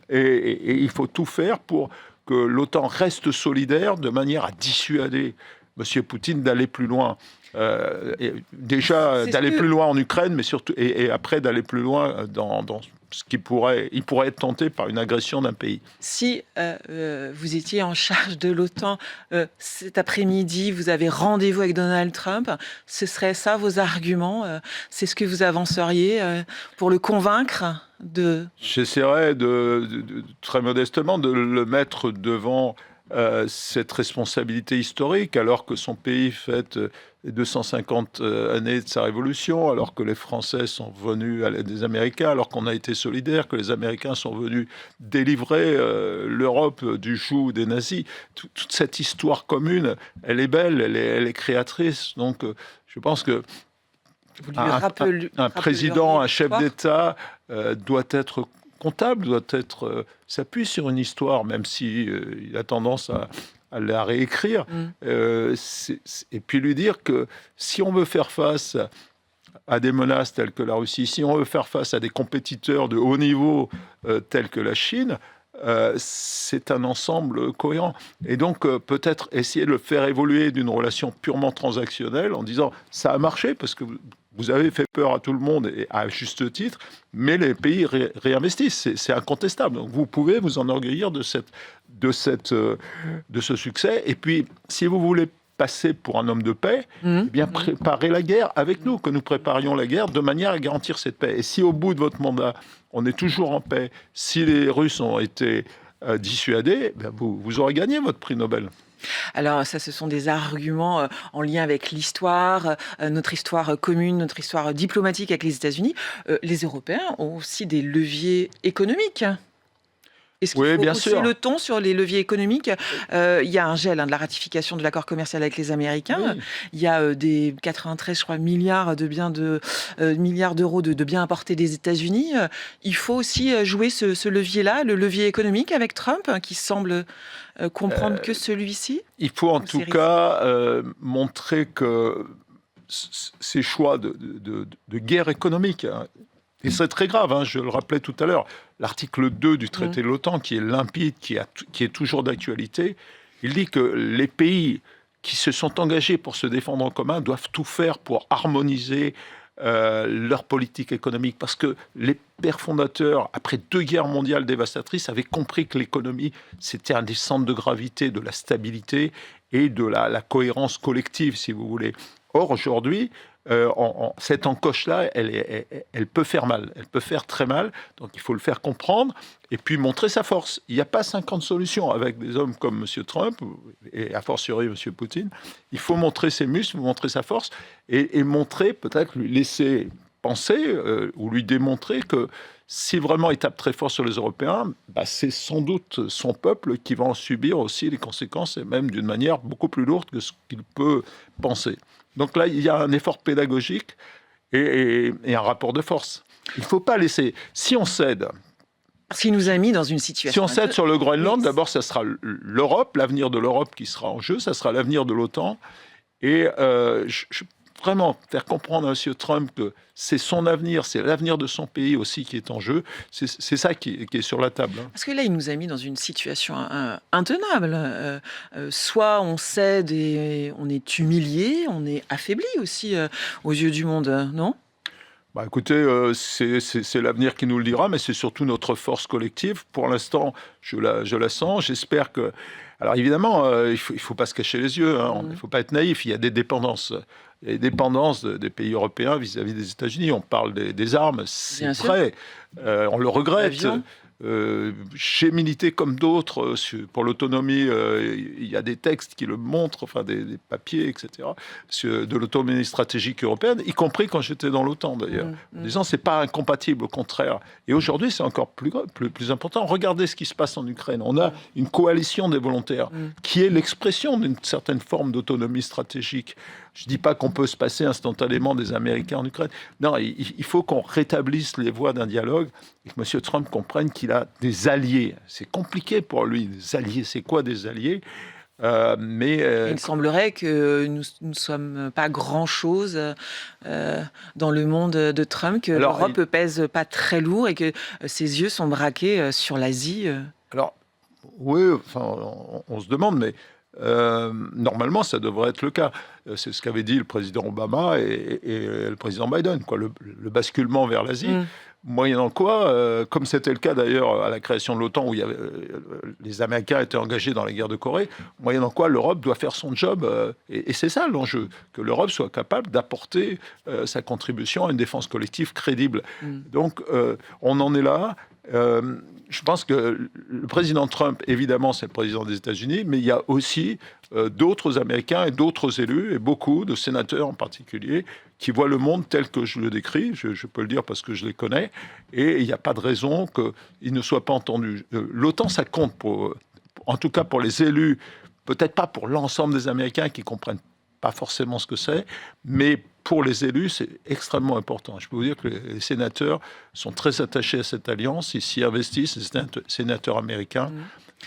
Et il faut tout faire pour que l'OTAN reste solidaire de manière à dissuader M. Poutine d'aller plus loin. Déjà d'aller plus loin en Ukraine, mais surtout et après d'aller plus loin dans ce il pourrait être tenté par une agression d'un pays. Si vous étiez en charge de l'OTAN cet après-midi, vous avez rendez-vous avec Donald Trump, ce serait ça vos arguments? C'est ce que vous avanceriez pour le convaincre de... J'essaierais très modestement de le mettre devant cette responsabilité historique, alors que son pays fête les 250 années de sa révolution, alors que les Français sont venus à l'aide des Américains, alors qu'on a été solidaires, que les Américains sont venus délivrer l'Europe du joug des nazis. Toute cette histoire commune, elle est belle, elle est créatrice. Donc, je pense que un président, un chef d'État doit être comptable, s'appuie sur une histoire, même si il a tendance à la réécrire, et puis lui dire que si on veut faire face à des menaces telles que la Russie, si on veut faire face à des compétiteurs de haut niveau tels que la Chine, c'est un ensemble cohérent. Et donc, peut-être essayer de le faire évoluer d'une relation purement transactionnelle en disant « ça a marché parce que vous avez fait peur à tout le monde, et à juste titre, mais les pays réinvestissent, c'est incontestable. Donc, vous pouvez vous enorgueillir de ce succès. Et puis, si vous voulez passer pour un homme de paix, eh bien, préparez la guerre avec nous, que nous préparions la guerre de manière à garantir cette paix. Et si au bout de votre mandat, on est toujours en paix, si les Russes ont été dissuadés, eh bien, vous aurez gagné votre prix Nobel. Alors ça, ce sont des arguments en lien avec l'histoire, notre histoire commune, notre histoire diplomatique avec les États-Unis. Les Européens ont aussi des leviers économiques. Est-ce qu'il faut hausser le ton sur les leviers économiques? Il y a un gel de la ratification de l'accord commercial avec les Américains. Oui. Il y a des 93, je crois, milliards d'euros de biens importés des États-Unis. Il faut aussi jouer ce levier-là, le levier économique avec Trump, qui semble comprendre que celui-ci. Il faut en tout cas montrer que ces choix de guerre économique... Et c'est très grave, je le rappelais tout à l'heure, l'article 2 du traité de l'OTAN, qui est limpide, qui est toujours d'actualité, il dit que les pays qui se sont engagés pour se défendre en commun doivent tout faire pour harmoniser leur politique économique. Parce que les pères fondateurs, après 2 guerres mondiales dévastatrices, avaient compris que l'économie, c'était un des centres de gravité de la stabilité et de la cohérence collective, si vous voulez. Or, aujourd'hui, cette encoche-là, elle peut faire mal. Elle peut faire très mal. Donc, il faut le faire comprendre et puis montrer sa force. Il n'y a pas 50 solutions avec des hommes comme M. Trump et a fortiori M. Poutine. Il faut montrer ses muscles, montrer sa force et montrer, peut-être lui laisser penser ou lui démontrer que si vraiment il tape très fort sur les Européens, c'est sans doute son peuple qui va en subir aussi les conséquences, et même d'une manière beaucoup plus lourde que ce qu'il peut penser. Donc là, il y a un effort pédagogique et un rapport de force. Il ne faut pas laisser... Si on cède... Parce qu'il nous a mis dans une situation... Si on cède sur le Groenland, d'abord, ça sera l'Europe, l'avenir de l'Europe qui sera en jeu, ça sera l'avenir de l'OTAN. Et vraiment faire comprendre à M. Trump que c'est son avenir, c'est l'avenir de son pays aussi qui est en jeu, c'est ça qui est sur la table. Parce que là, il nous a mis dans une situation intenable. Soit on cède et on est humilié, on est affaibli aussi aux yeux du monde, non ? Écoutez, c'est l'avenir qui nous le dira, mais c'est surtout notre force collective. Pour l'instant, je la sens. J'espère que... Alors évidemment, il faut pas se cacher les yeux. Il ne faut pas être naïf. Il y a des dépendances. Les dépendances des pays européens vis-à-vis des États-Unis. On parle des armes, c'est vrai. On le regrette. J'ai milité comme d'autres pour l'autonomie. Il y a des textes qui le montrent, enfin des papiers, etc. De l'autonomie stratégique européenne, y compris quand j'étais dans l'OTAN d'ailleurs, en disant c'est pas incompatible, au contraire. Et aujourd'hui, c'est encore plus important. Regardez ce qui se passe en Ukraine. On a une coalition des volontaires qui est l'expression d'une certaine forme d'autonomie stratégique. Je ne dis pas qu'on peut se passer instantanément des Américains en Ukraine. Non, il faut qu'on rétablisse les voies d'un dialogue et que M. Trump comprenne qu'il a des alliés. C'est compliqué pour lui, des alliés. C'est quoi des alliés ? Il semblerait que nous ne sommes pas grand-chose dans le monde de Trump, que l'Europe ne pèse pas très lourd et que ses yeux sont braqués sur l'Asie. Alors, oui, on se demande, mais... normalement, ça devrait être le cas. C'est ce qu'avait dit le président Obama et le président Biden, le basculement vers l'Asie. Moyennant quoi, comme c'était le cas d'ailleurs à la création de l'OTAN, où les Américains étaient engagés dans la guerre de Corée, moyennant quoi l'Europe doit faire son job. Et c'est ça l'enjeu, que l'Europe soit capable d'apporter sa contribution à une défense collective crédible. Donc, on en est là. Je pense que le président Trump, évidemment, c'est le président des États-Unis, mais il y a aussi d'autres Américains et d'autres élus, et beaucoup de sénateurs en particulier, qui voient le monde tel que je le décris, je peux le dire parce que je les connais, et il n'y a pas de raison qu'ils ne soient pas entendus. L'OTAN, ça compte, en tout cas pour les élus, peut-être pas pour l'ensemble des Américains qui comprennent pas forcément ce que c'est, mais pour les élus, c'est extrêmement important. Je peux vous dire que les sénateurs sont très attachés à cette alliance, ils s'y investissent, les sénateurs américains.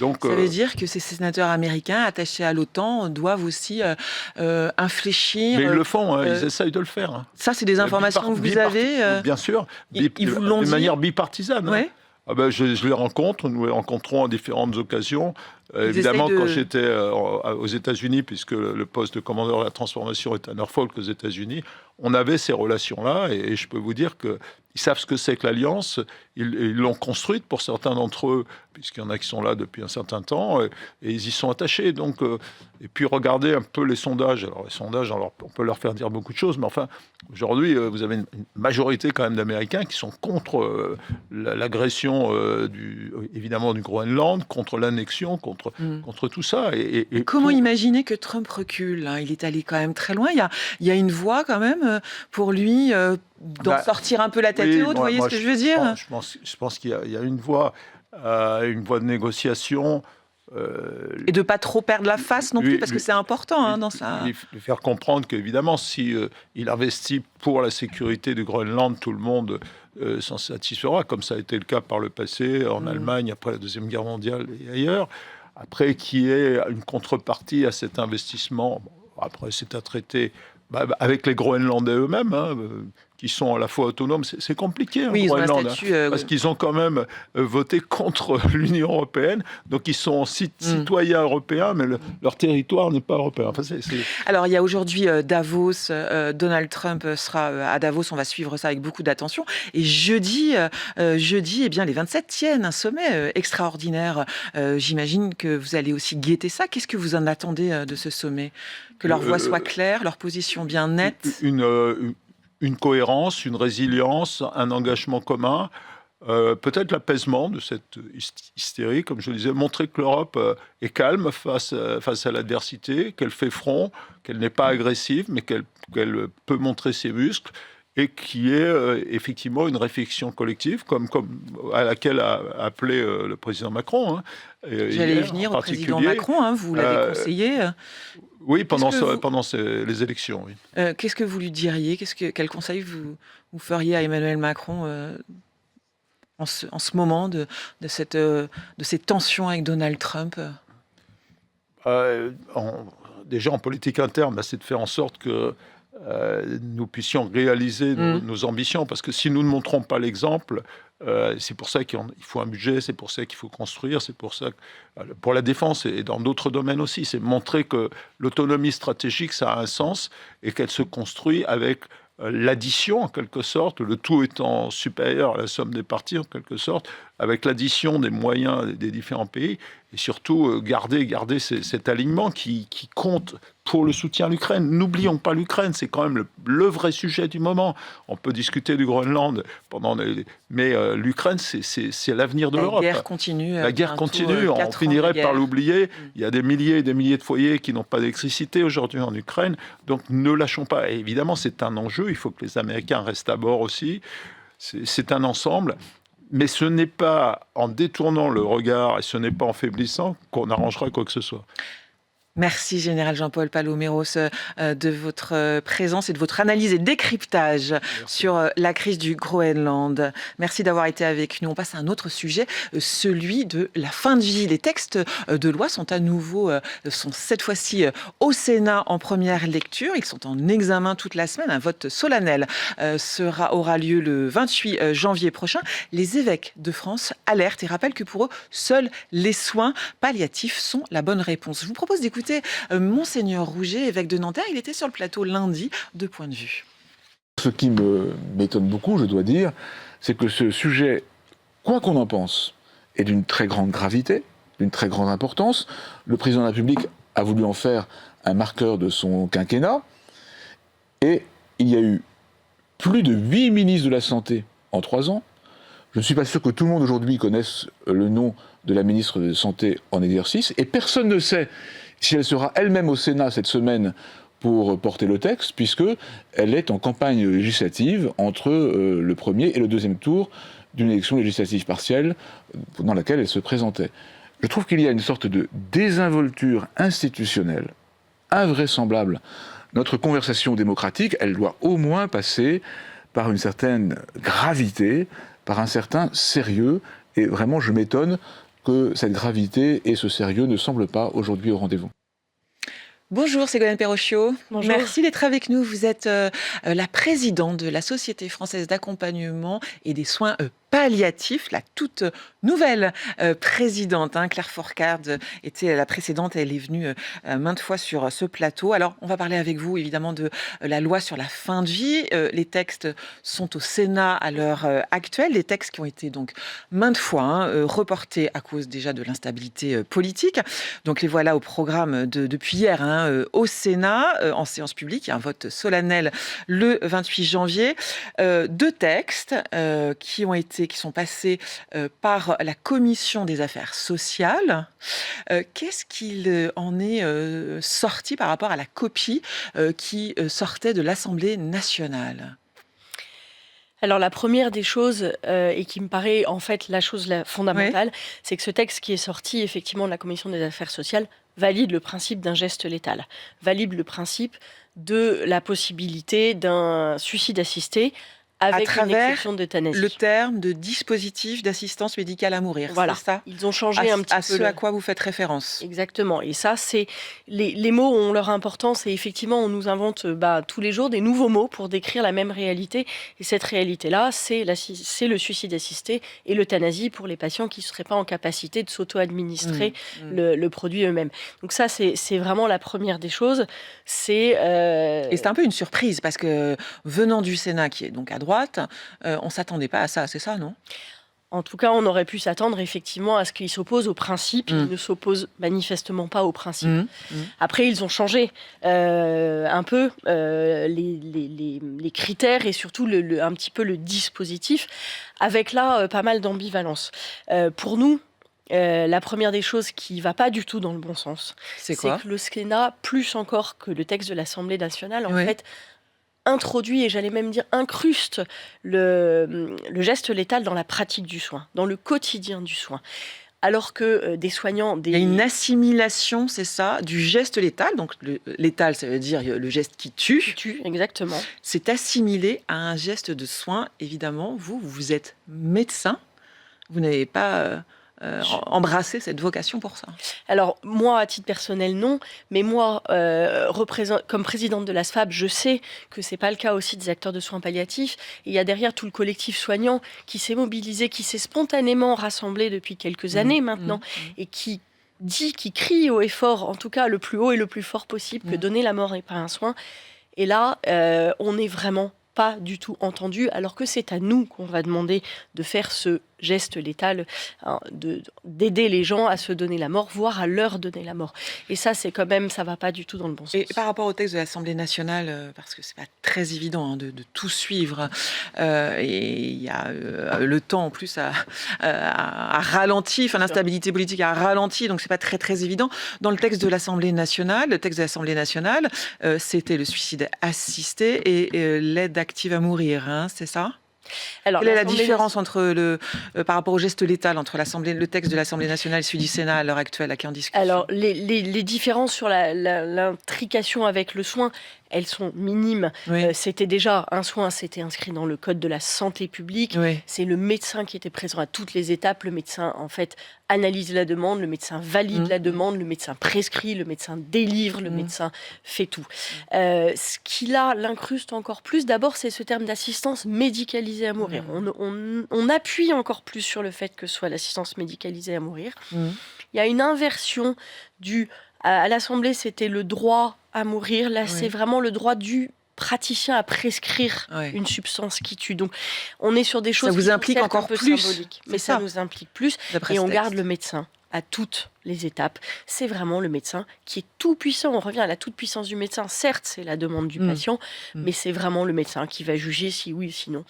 Donc, ça veut dire que ces sénateurs américains attachés à l'OTAN doivent aussi infléchir... Mais ils le font, ils essayent de le faire. Ça, c'est des informations que vous avez Bien sûr, ils vous l'ont dit. De manière bipartisane. Ouais. Je les rencontre, nous les rencontrons à différentes occasions. Évidemment, quand j'étais aux États-Unis, puisque le poste de commandeur de la transformation est à Norfolk aux États-Unis, on avait ces relations-là, et je peux vous dire qu'ils savent ce que c'est que l'Alliance. Ils l'ont construite pour certains d'entre eux, puisqu'il y en a qui sont là depuis un certain temps, et ils y sont attachés. Donc, et puis regardez un peu les sondages. Alors les sondages, on peut leur faire dire beaucoup de choses, mais enfin, aujourd'hui, vous avez une majorité quand même d'Américains qui sont contre l'agression évidemment du Groenland, contre l'annexion, contre tout ça. Comment imaginer que Trump recule, hein ? Il est allé quand même très loin. Il y a une voie quand même pour lui d'en sortir un peu la tête haute. Vous voyez ce que je veux dire ? Je pense qu'il y a une voie de négociation. Et de ne pas trop perdre la face non plus, parce que c'est important dans ça. Lui faire comprendre qu'évidemment, si il investit pour la sécurité du Groenland, tout le monde s'en satisfera, comme ça a été le cas par le passé en Allemagne après la Deuxième Guerre mondiale et ailleurs. Après, qu'il y ait une contrepartie à cet investissement, après c'est à traiter avec les Groenlandais eux-mêmes, qui sont à la fois autonomes. C'est compliqué, Oui, ils ont un Groenland, statut... parce qu'ils ont quand même voté contre l'Union européenne, donc ils sont citoyens européens, mais leur territoire n'est pas européen. Enfin, Alors, il y a aujourd'hui Davos, Donald Trump sera à Davos, on va suivre ça avec beaucoup d'attention. Et jeudi, eh bien, les 27 tiennent un sommet extraordinaire. J'imagine que vous allez aussi guetter ça. Qu'est-ce que vous en attendez de ce sommet ? Que leur voix soit claire, leur position bien nette ? Une cohérence, une résilience, un engagement commun, peut-être l'apaisement de cette hystérie, comme je le disais, montrer que l'Europe est calme face à l'adversité, qu'elle fait front, qu'elle n'est pas agressive, mais qu'elle peut montrer ses muscles, et qui est effectivement une réflexion collective, comme à laquelle a appelé le président Macron. J'allais venir au président Macron, vous l'avez conseillé. Oui, pendant les élections. Oui. Qu'est-ce que vous lui diriez ? Quel conseil vous feriez à Emmanuel Macron en ce moment de ces tensions avec Donald Trump ? Déjà en politique interne, c'est de faire en sorte que nous puissions réaliser nos ambitions, parce que si nous ne montrons pas l'exemple, c'est pour ça qu'il faut un budget, c'est pour ça qu'il faut construire, c'est pour ça que, pour la défense et dans d'autres domaines aussi, c'est montrer que l'autonomie stratégique, ça a un sens et qu'elle se construit avec l'addition, en quelque sorte, le tout étant supérieur à la somme des parties, en quelque sorte, avec l'addition des moyens des différents pays, et surtout garder cet alignement qui compte pour le soutien à l'Ukraine. N'oublions pas l'Ukraine, c'est quand même le vrai sujet du moment. On peut discuter du Groenland, mais l'Ukraine, c'est l'avenir de l'Europe. La guerre continue. La guerre continue, on finirait par l'oublier. Il y a des milliers et des milliers de foyers qui n'ont pas d'électricité aujourd'hui en Ukraine, donc ne lâchons pas. Et évidemment, c'est un enjeu, il faut que les Américains restent à bord aussi. C'est un ensemble. Mais ce n'est pas en détournant le regard et ce n'est pas en faiblissant qu'on arrangera quoi que ce soit. Merci, Général Jean-Paul Paloméros, de votre présence et de votre analyse et décryptage sur la crise du Groenland. Merci d'avoir été avec nous. On passe à un autre sujet, celui de la fin de vie. Les textes de loi sont cette fois-ci au Sénat en première lecture. Ils sont en examen toute la semaine. Un vote solennel aura lieu le 28 janvier prochain. Les évêques de France alertent et rappellent que pour eux, seuls les soins palliatifs sont la bonne réponse. Je vous propose d'écouter Monseigneur Rouget, évêque de Nanterre. Il était sur le plateau lundi de Point de vue. Ce qui m'étonne beaucoup, je dois dire, c'est que ce sujet, quoi qu'on en pense, est d'une très grande gravité, d'une très grande importance. Le président de la République a voulu en faire un marqueur de son quinquennat. Et il y a eu plus de 8 ministres de la Santé en 3 ans. Je ne suis pas sûr que tout le monde aujourd'hui connaisse le nom de la ministre de la Santé en exercice. Et personne ne sait si elle sera elle-même au Sénat cette semaine pour porter le texte, puisqu'elle est en campagne législative entre le premier et le deuxième tour d'une élection législative partielle dans laquelle elle se présentait. Je trouve qu'il y a une sorte de désinvolture institutionnelle invraisemblable. Notre conversation démocratique, elle doit au moins passer par une certaine gravité, par un certain sérieux, et vraiment je m'étonne que cette gravité et ce sérieux ne semblent pas aujourd'hui au rendez-vous. Bonjour Ségolène Perrochio. Bonjour. Merci d'être avec nous. Vous êtes la présidente de la Société française d'accompagnement et des soins palliatifs, la toute nouvelle présidente. Claire Fourcade était la précédente, elle est venue maintes fois sur ce plateau. Alors, on va parler avec vous évidemment de la loi sur la fin de vie. Les textes sont au Sénat à l'heure actuelle, des textes qui ont été donc maintes fois reportés à cause déjà de l'instabilité politique. Donc les voilà au programme depuis hier au Sénat, en séance publique. Il y a un vote solennel le 28 janvier. 2 textes qui sont passés par la Commission des affaires sociales. Qu'est-ce qu'il en est sorti par rapport à la copie qui sortait de l'Assemblée nationale ? Alors la première des choses, et qui me paraît en fait la chose fondamentale, c'est que ce texte qui est sorti effectivement de la Commission des affaires sociales valide le principe d'un geste létal, valide le principe de la possibilité d'un suicide assisté avec une travers exception d'euthanasie. le terme de dispositif d'assistance médicale à mourir. Voilà. C'est ça Ils ont changé un petit à peu ce à quoi vous faites référence. Exactement. Et ça, c'est les mots ont leur importance et effectivement, on nous invente tous les jours des nouveaux mots pour décrire la même réalité. Et cette réalité-là, c'est le suicide assisté et l'euthanasie pour les patients qui ne seraient pas en capacité de s'auto-administrer le produit eux-mêmes. Donc ça, c'est vraiment la première des choses. Et c'est un peu une surprise parce que venant du Sénat, qui est donc à droite, on ne s'attendait pas à ça, c'est ça, non ? En tout cas, on aurait pu s'attendre effectivement à ce qu'ils s'opposent au principe. Ils ne s'opposent manifestement pas au principe. Après, ils ont changé un peu les critères et surtout un petit peu le dispositif, avec là pas mal d'ambivalence. Pour nous, la première des choses qui ne va pas du tout dans le bon sens, c'est que le Sénat, plus encore que le texte de l'Assemblée nationale, en Oui. fait, introduit, et j'allais même dire incruste, le geste létal dans la pratique du soin, dans le quotidien du soin. Alors que des soignants... Il y a une assimilation, c'est ça, du geste létal. Donc létal, ça veut dire le geste qui tue. Exactement. C'est assimilé à un geste de soin. Évidemment, vous êtes médecin. Vous n'avez pas... embrasser cette vocation pour ça. Alors, moi, à titre personnel, non. Mais moi, comme présidente de l'ASFAB, je sais que ce n'est pas le cas aussi des acteurs de soins palliatifs. Et il y a derrière tout le collectif soignant qui s'est mobilisé, qui s'est spontanément rassemblé depuis quelques années maintenant, et qui crie haut et fort, en tout cas le plus haut et le plus fort possible, que donner la mort n'est pas un soin. Et là, on n'est vraiment pas du tout entendu, alors que c'est à nous qu'on va demander de faire ce geste létal, d'aider les gens à se donner la mort, voire à leur donner la mort. Et ça, c'est quand même, ça va pas du tout dans le bon sens. Et par rapport au texte de l'Assemblée nationale, parce que c'est pas très évident de tout suivre, et il y a le temps en plus à ralenti, enfin l'instabilité politique a ralenti, donc c'est pas très évident. Dans le texte de l'Assemblée nationale, c'était le suicide assisté et l'aide active à mourir, hein, c'est ça ? Alors, quelle est la différence entre par rapport au geste létal entre le texte de l'Assemblée nationale et celui du Sénat à l'heure actuelle, qui est en discussion ? Alors, les différences sur l'intrication avec le soin, elles sont minimes. Oui. C'était déjà un soin, c'était inscrit dans le code de la santé publique. Oui. C'est le médecin qui était présent à toutes les étapes. Le médecin, en fait, analyse la demande, le médecin valide la demande, le médecin prescrit, le médecin délivre, le médecin fait tout. Ce qui là l'incruste encore plus, d'abord, c'est ce terme d'assistance médicalisée à mourir. On appuie encore plus sur le fait que ce soit l'assistance médicalisée à mourir. Il y a une inversion à l'Assemblée, c'était le droit à mourir. Là, c'est vraiment le droit du praticien à prescrire une substance qui tue. Donc, on est sur des choses ça vous qui implique sont encore un peu plus, symboliques, mais ça nous implique plus. Et on garde le médecin à toutes les étapes. C'est vraiment le médecin qui est tout puissant. On revient à la toute puissance du médecin. Certes, c'est la demande du patient, mais c'est vraiment le médecin qui va juger si oui ou sinon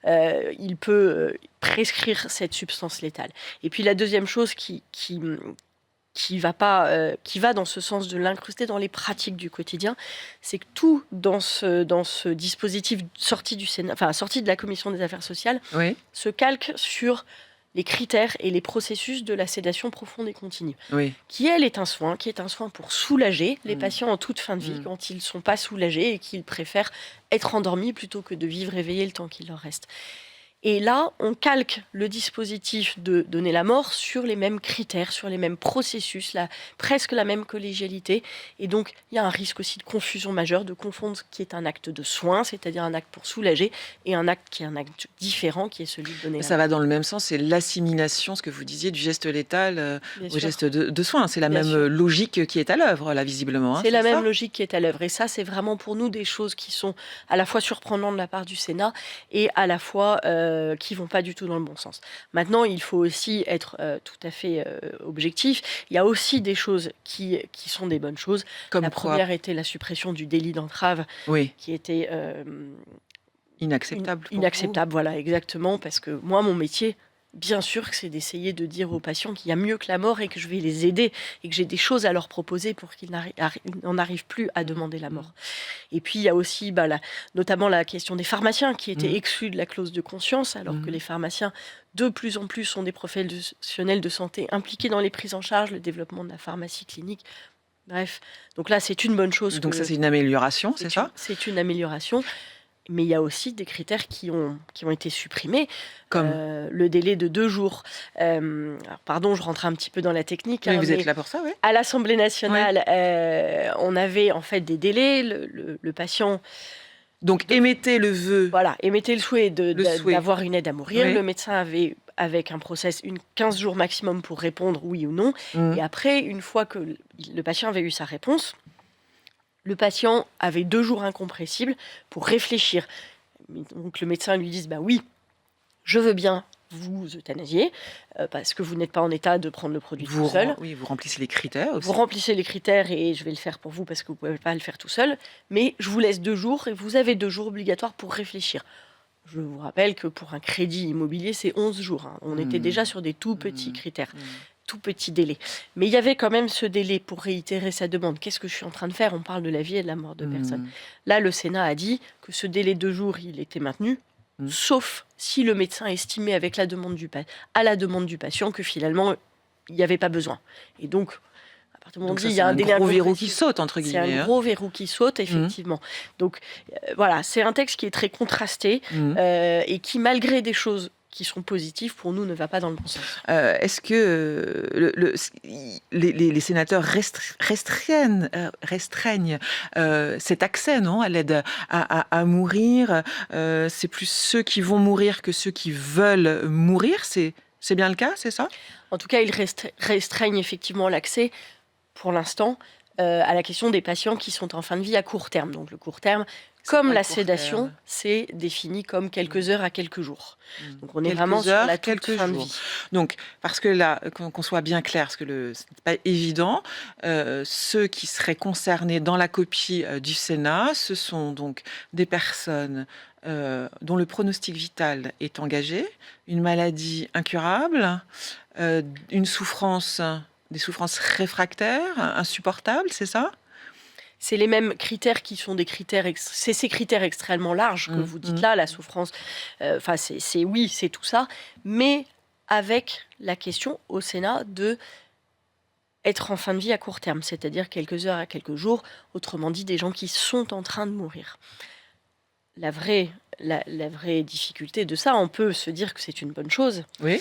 il peut prescrire cette substance létale. Et puis la deuxième chose qui va dans ce sens de l'incruster dans les pratiques du quotidien, c'est que tout dans ce dispositif sorti du Sénat, enfin sorti de la Commission des affaires sociales, se calque sur les critères et les processus de la sédation profonde et continue, qui est un soin pour soulager les patients en toute fin de vie, quand ils ne sont pas soulagés et qu'ils préfèrent être endormis plutôt que de vivre éveillés le temps qu'il leur reste. Et là, on calque le dispositif de donner la mort sur les mêmes critères, sur les mêmes processus, presque la même collégialité. Et donc, il y a un risque aussi de confusion majeure, de confondre ce qui est un acte de soin, c'est-à-dire un acte pour soulager, et un acte qui est un acte différent, qui est celui de donner la mort. Ça va dans le même sens, c'est l'assimilation, ce que vous disiez, du geste létal au geste de soin. C'est la même logique qui est à l'œuvre, là, visiblement. C'est la même logique qui est à l'œuvre. Et ça, c'est vraiment pour nous des choses qui sont à la fois surprenantes de la part du Sénat et à la fois... qui vont pas du tout dans le bon sens. Maintenant, il faut aussi être tout à fait objectif. Il y a aussi des choses qui sont des bonnes choses. Comme la quoi première était la suppression du délit d'entrave, qui était inacceptable. Inacceptable, voilà, exactement, parce que moi, mon métier, bien sûr que c'est d'essayer de dire aux patients qu'il y a mieux que la mort et que je vais les aider et que j'ai des choses à leur proposer pour qu'ils n'en arrivent plus à demander la mort. Et puis, il y a aussi notamment la question des pharmaciens qui étaient exclus de la clause de conscience, alors que les pharmaciens, de plus en plus, sont des professionnels de santé impliqués dans les prises en charge, le développement de la pharmacie clinique. Bref, donc là, c'est une bonne chose. Donc ça, c'est une amélioration, c'est ça ? C'est une amélioration. Mais il y a aussi des critères qui ont été supprimés, Comme le délai de 2 jours. Alors, pardon, je rentre un petit peu dans la technique. Oui, hein, vous mais êtes là pour ça, oui. à l'Assemblée nationale, on avait en fait des délais. Le patient, Donc, émettez le vœu. voilà, émettait le souhait souhait. d'avoir une aide à mourir. Oui. Le médecin avait, avec un process, 15 jours maximum pour répondre oui ou non. Mmh. Et après, une fois que le patient avait eu sa réponse, le patient avait 2 jours incompressibles pour réfléchir. Donc le médecin lui dit, bah oui, je veux bien vous euthanasier, parce que vous n'êtes pas en état de prendre le produit tout seul. Oui, vous remplissez les critères aussi. Vous remplissez les critères et je vais le faire pour vous parce que vous ne pouvez pas le faire tout seul. Mais je vous laisse 2 jours et vous avez 2 jours obligatoires pour réfléchir. Je vous rappelle que pour un crédit immobilier, c'est 11 jours. Hein. On était déjà sur des tout petits critères, tout petits délais. Mais il y avait quand même ce délai pour réitérer sa demande. Qu'est-ce que je suis en train de faire? On parle de la vie et de la mort de personnes. Là, le Sénat a dit que ce délai de 2 jours, il était maintenu, sauf si le médecin estimait avec à la demande du patient que finalement, il n'y avait pas besoin. Et donc, à partir du moment où on dit il y a un délai gros verrou incompressible, qui saute, entre c'est guillemets. un gros verrou qui saute, effectivement. Donc, voilà, c'est un texte qui est très contrasté et qui, malgré des choses qui sont positives, pour nous, ne va pas dans le bon sens. Est-ce que les sénateurs restreignent cet accès, non, à l'aide à mourir? C'est plus ceux qui vont mourir que ceux qui veulent mourir. C'est bien le cas, c'est ça? En tout cas, ils restreignent effectivement l'accès, pour l'instant, à la question des patients qui sont en fin de vie à court terme. Donc le court terme, comme la sédation, c'est défini comme quelques heures à quelques jours. Donc on est vraiment sur la toute fin de vie. Donc, parce que là, qu'on soit bien clair, parce que ce n'est pas évident, ceux qui seraient concernés dans la copie du Sénat, ce sont donc des personnes dont le pronostic vital est engagé, une maladie incurable, des souffrances réfractaires, insupportables, c'est ça? C'est les mêmes critères qui sont des critères, c'est ces critères extrêmement larges que vous dites là, la souffrance. Enfin, c'est tout ça, mais avec la question au Sénat de être en fin de vie à court terme, c'est-à-dire quelques heures à quelques jours, autrement dit des gens qui sont en train de mourir. La vraie difficulté de ça, on peut se dire que c'est une bonne chose. Oui.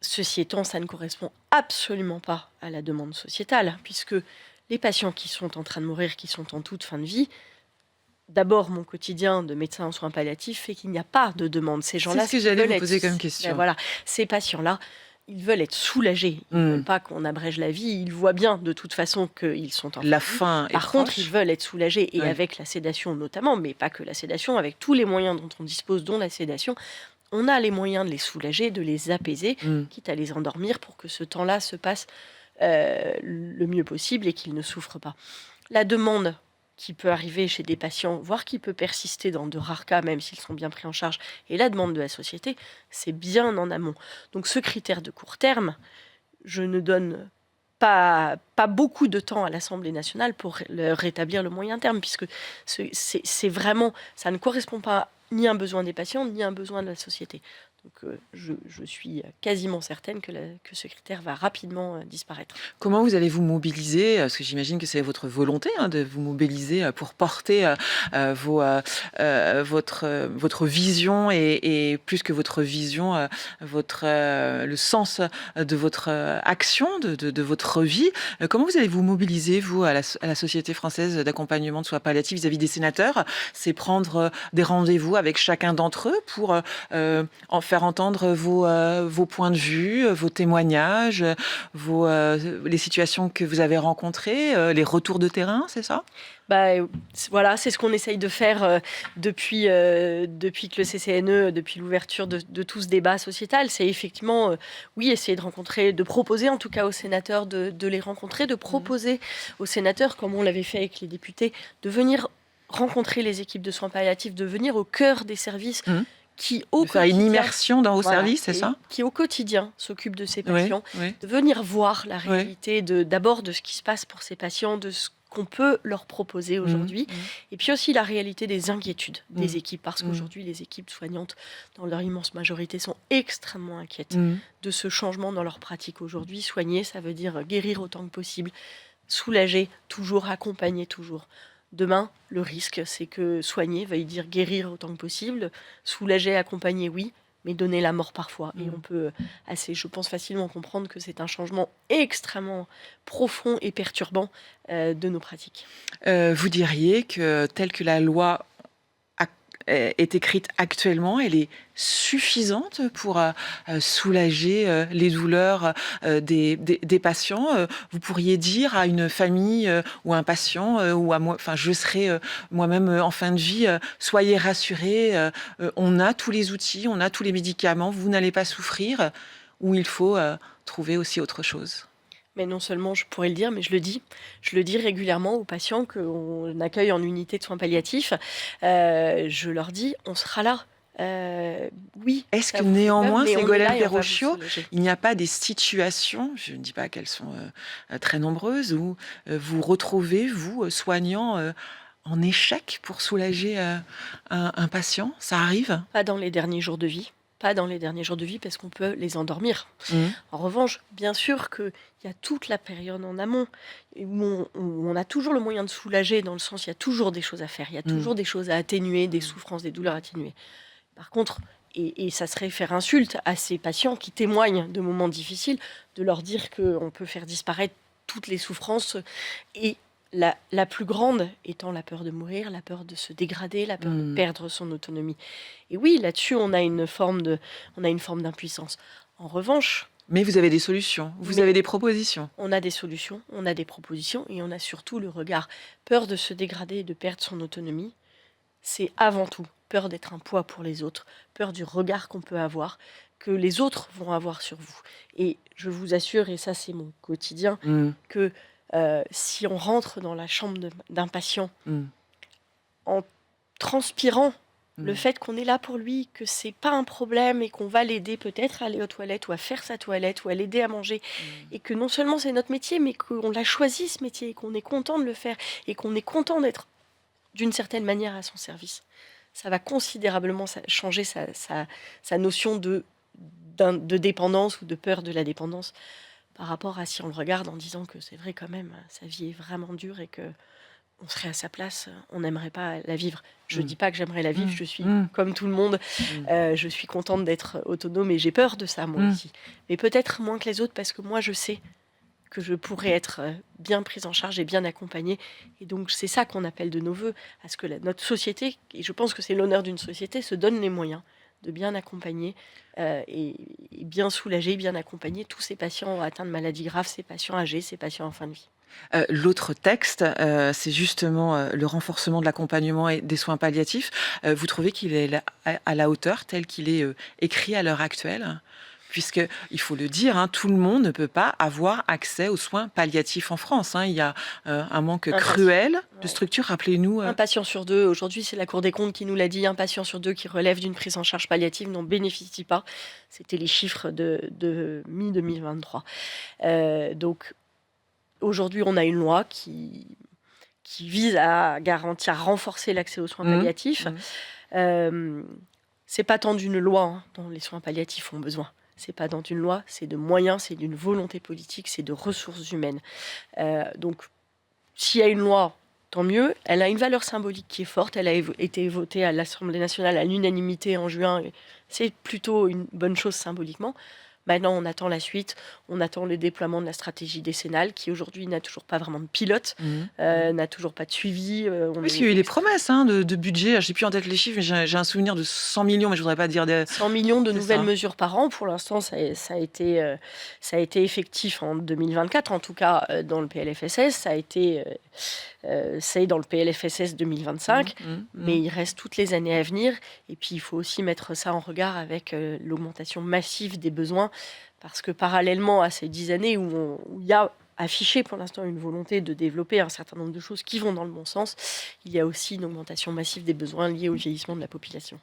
Ceci étant, ça ne correspond absolument pas à la demande sociétale, puisque les patients qui sont en train de mourir, qui sont en toute fin de vie, d'abord, mon quotidien de médecin en soins palliatifs fait qu'il n'y a pas de demande. Ces gens-là, c'est ce que j'allais vous poser comme question. Ben voilà, ces patients-là, ils veulent être soulagés. Ils ne veulent pas qu'on abrège la vie. Ils voient bien de toute façon qu'ils sont en la fin. Par contre, ils veulent être soulagés, et avec la sédation notamment, mais pas que la sédation, avec tous les moyens dont on dispose, dont la sédation, on a les moyens de les soulager, de les apaiser, quitte à les endormir pour que ce temps-là se passe le mieux possible et qu'ils ne souffrent pas. La demande qui peut arriver chez des patients, voire qui peut persister dans de rares cas, même s'ils sont bien pris en charge, et la demande de la société, c'est bien en amont. Donc ce critère de court terme, je ne donne pas beaucoup de temps à l'Assemblée nationale pour rétablir le moyen terme, puisque c'est vraiment, ça ne correspond pas ni à un besoin des patients, ni à un besoin de la société. Donc je suis quasiment certaine que ce critère va rapidement disparaître. Comment vous allez vous mobiliser? Parce que j'imagine que c'est votre volonté de vous mobiliser pour porter votre vision et plus que votre vision, le sens de votre action, de votre vie. Comment vous allez vous mobiliser, vous, à la Société française d'accompagnement de soins palliatifs vis-à-vis des sénateurs? C'est prendre des rendez-vous avec chacun d'entre eux pour en faire entendre vos points de vue, vos témoignages, les situations que vous avez rencontrées, les retours de terrain, c'est ça? Voilà, c'est ce qu'on essaye de faire depuis que le CCNE, depuis l'ouverture de tout ce débat sociétal. C'est effectivement, oui, essayer de rencontrer, de proposer en tout cas aux sénateurs de les rencontrer, de proposer aux sénateurs, comme on l'avait fait avec les députés, de venir rencontrer les équipes de soins palliatifs, de venir au cœur des services faire une immersion dans vos services, c'est ça? Qui au quotidien s'occupent de ces patients, de venir voir la réalité d'abord de ce qui se passe pour ces patients, de ce qu'on peut leur proposer aujourd'hui, et puis aussi la réalité des inquiétudes des équipes, parce qu'aujourd'hui les équipes soignantes, dans leur immense majorité, sont extrêmement inquiètes de ce changement dans leur pratique aujourd'hui. Soigner, ça veut dire guérir autant que possible, soulager toujours, accompagner toujours. Demain, le risque, c'est que soigner veuille dire guérir autant que possible, soulager, accompagner, oui, mais donner la mort parfois. Et on peut je pense, facilement comprendre que c'est un changement extrêmement profond et perturbant de nos pratiques. Vous diriez que telle que la loi est écrite actuellement, elle est suffisante pour soulager les douleurs des patients. Vous pourriez dire à une famille ou à un patient ou à moi, enfin je serai moi-même en fin de vie, soyez rassurés, on a tous les outils, on a tous les médicaments, vous n'allez pas souffrir, ou il faut trouver aussi autre chose. Mais non seulement je pourrais le dire, mais je le dis régulièrement aux patients qu'on accueille en unité de soins palliatifs. Je leur dis, on sera là. Oui. Est-ce que ça vous fait néanmoins, peur, mais on est Ségolène là et on va vous Perrochio, soulager. il n'y a pas des situations, je ne dis pas qu'elles sont très nombreuses, où vous retrouvez, vous, soignant, en échec pour soulager un patient? Ça arrive? Pas dans les derniers jours de vie. Pas dans les derniers jours de vie parce qu'on peut les endormir. En revanche, bien sûr qu'il y a toute la période en amont où on a toujours le moyen de soulager, dans le sens il y a toujours des choses à faire, il y a toujours des choses à atténuer, des souffrances, des douleurs atténuées. Par contre, et ça serait faire insulte à ces patients qui témoignent de moments difficiles, de leur dire qu'on peut faire disparaître toutes les souffrances et la plus grande étant la peur de mourir, la peur de se dégrader, la peur de perdre son autonomie. Et oui, là-dessus, on a une forme d'impuissance. En revanche, Mais vous avez des solutions, vous avez des propositions. on a des solutions, on a des propositions, et on a surtout le regard. Peur de se dégrader et de perdre son autonomie, c'est avant tout peur d'être un poids pour les autres, peur du regard qu'on peut avoir, que les autres vont avoir sur vous. Et je vous assure, et ça c'est mon quotidien, que si on rentre dans la chambre d'un patient en transpirant le fait qu'on est là pour lui, que c'est pas un problème et qu'on va l'aider peut-être à aller aux toilettes ou à faire sa toilette ou à l'aider à manger, et que non seulement c'est notre métier, mais qu'on l'a choisi ce métier, et qu'on est content de le faire et qu'on est content d'être d'une certaine manière à son service, ça va considérablement changer sa notion de dépendance ou de peur de la dépendance, par rapport à si on le regarde en disant que c'est vrai quand même, sa vie est vraiment dure et que on serait à sa place, on n'aimerait pas la vivre. Je dis pas que j'aimerais la vivre, je suis comme tout le monde, je suis contente d'être autonome et j'ai peur de ça moi aussi. Mais peut-être moins que les autres parce que moi je sais que je pourrais être bien prise en charge et bien accompagnée. Et donc c'est ça qu'on appelle de nos voeux, à ce que notre société, et je pense que c'est l'honneur d'une société, se donne les moyens de bien accompagner et bien soulager, bien accompagner tous ces patients atteints de maladies graves, ces patients âgés, ces patients en fin de vie. L'autre texte, c'est justement le renforcement de l'accompagnement et des soins palliatifs. Vous trouvez qu'il est à la hauteur tel qu'il est écrit à l'heure actuelle ? Puisque, il faut le dire, tout le monde ne peut pas avoir accès aux soins palliatifs en France. Il y a un manque cruel de structures. Rappelez-nous. Un patient sur deux, aujourd'hui c'est la Cour des comptes qui nous l'a dit, un patient sur deux qui relève d'une prise en charge palliative n'en bénéficie pas. C'était les chiffres de mi-2023. Donc, aujourd'hui, on a une loi qui vise à garantir, à renforcer l'accès aux soins palliatifs. C'est pas tant d'une loi dont les soins palliatifs ont besoin. C'est pas dans une loi, c'est de moyens, c'est d'une volonté politique, c'est de ressources humaines. Donc, s'il y a une loi, tant mieux. Elle a une valeur symbolique qui est forte. Elle a été votée à l'Assemblée nationale à l'unanimité en juin. C'est plutôt une bonne chose symboliquement. Maintenant, on attend la suite, on attend le déploiement de la stratégie décennale qui aujourd'hui n'a toujours pas vraiment de pilote, n'a toujours pas de suivi. Oui, il y a eu des promesses de budget, je n'ai plus en tête les chiffres, mais j'ai un souvenir de 100 millions, mais je ne voudrais pas dire... 100 millions de nouvelles mesures par an, pour l'instant ça a été effectif en 2024, en tout cas dans le PLFSS, c'est dans le PLFSS 2025, mais il reste toutes les années à venir, et puis il faut aussi mettre ça en regard avec l'augmentation massive des besoins, parce que parallèlement à ces 10 années où il y a affiché pour l'instant une volonté de développer un certain nombre de choses qui vont dans le bon sens, il y a aussi une augmentation massive des besoins liés au vieillissement de la population.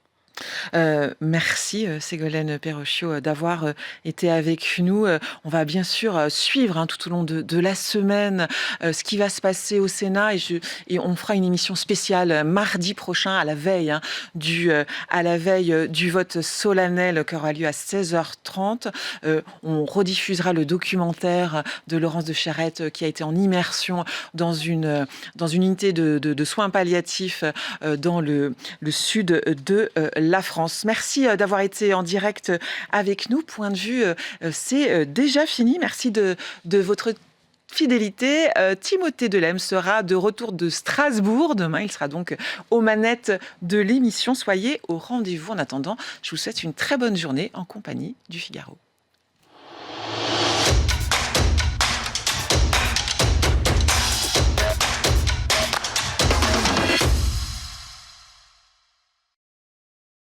Merci Ségolène Perrochio d'avoir été avec nous. On va bien sûr suivre tout au long de la semaine ce qui va se passer au Sénat et on fera une émission spéciale mardi prochain à la veille du vote solennel qui aura lieu à 16h30. On rediffusera le documentaire de Laurence de Charette qui a été en immersion dans une unité de soins palliatifs dans le sud de la France. Merci d'avoir été en direct avec nous. Point de vue, c'est déjà fini. Merci de votre fidélité. Timothée Delem sera de retour de Strasbourg. Demain, il sera donc aux manettes de l'émission. Soyez au rendez-vous. En attendant, je vous souhaite une très bonne journée en compagnie du Figaro.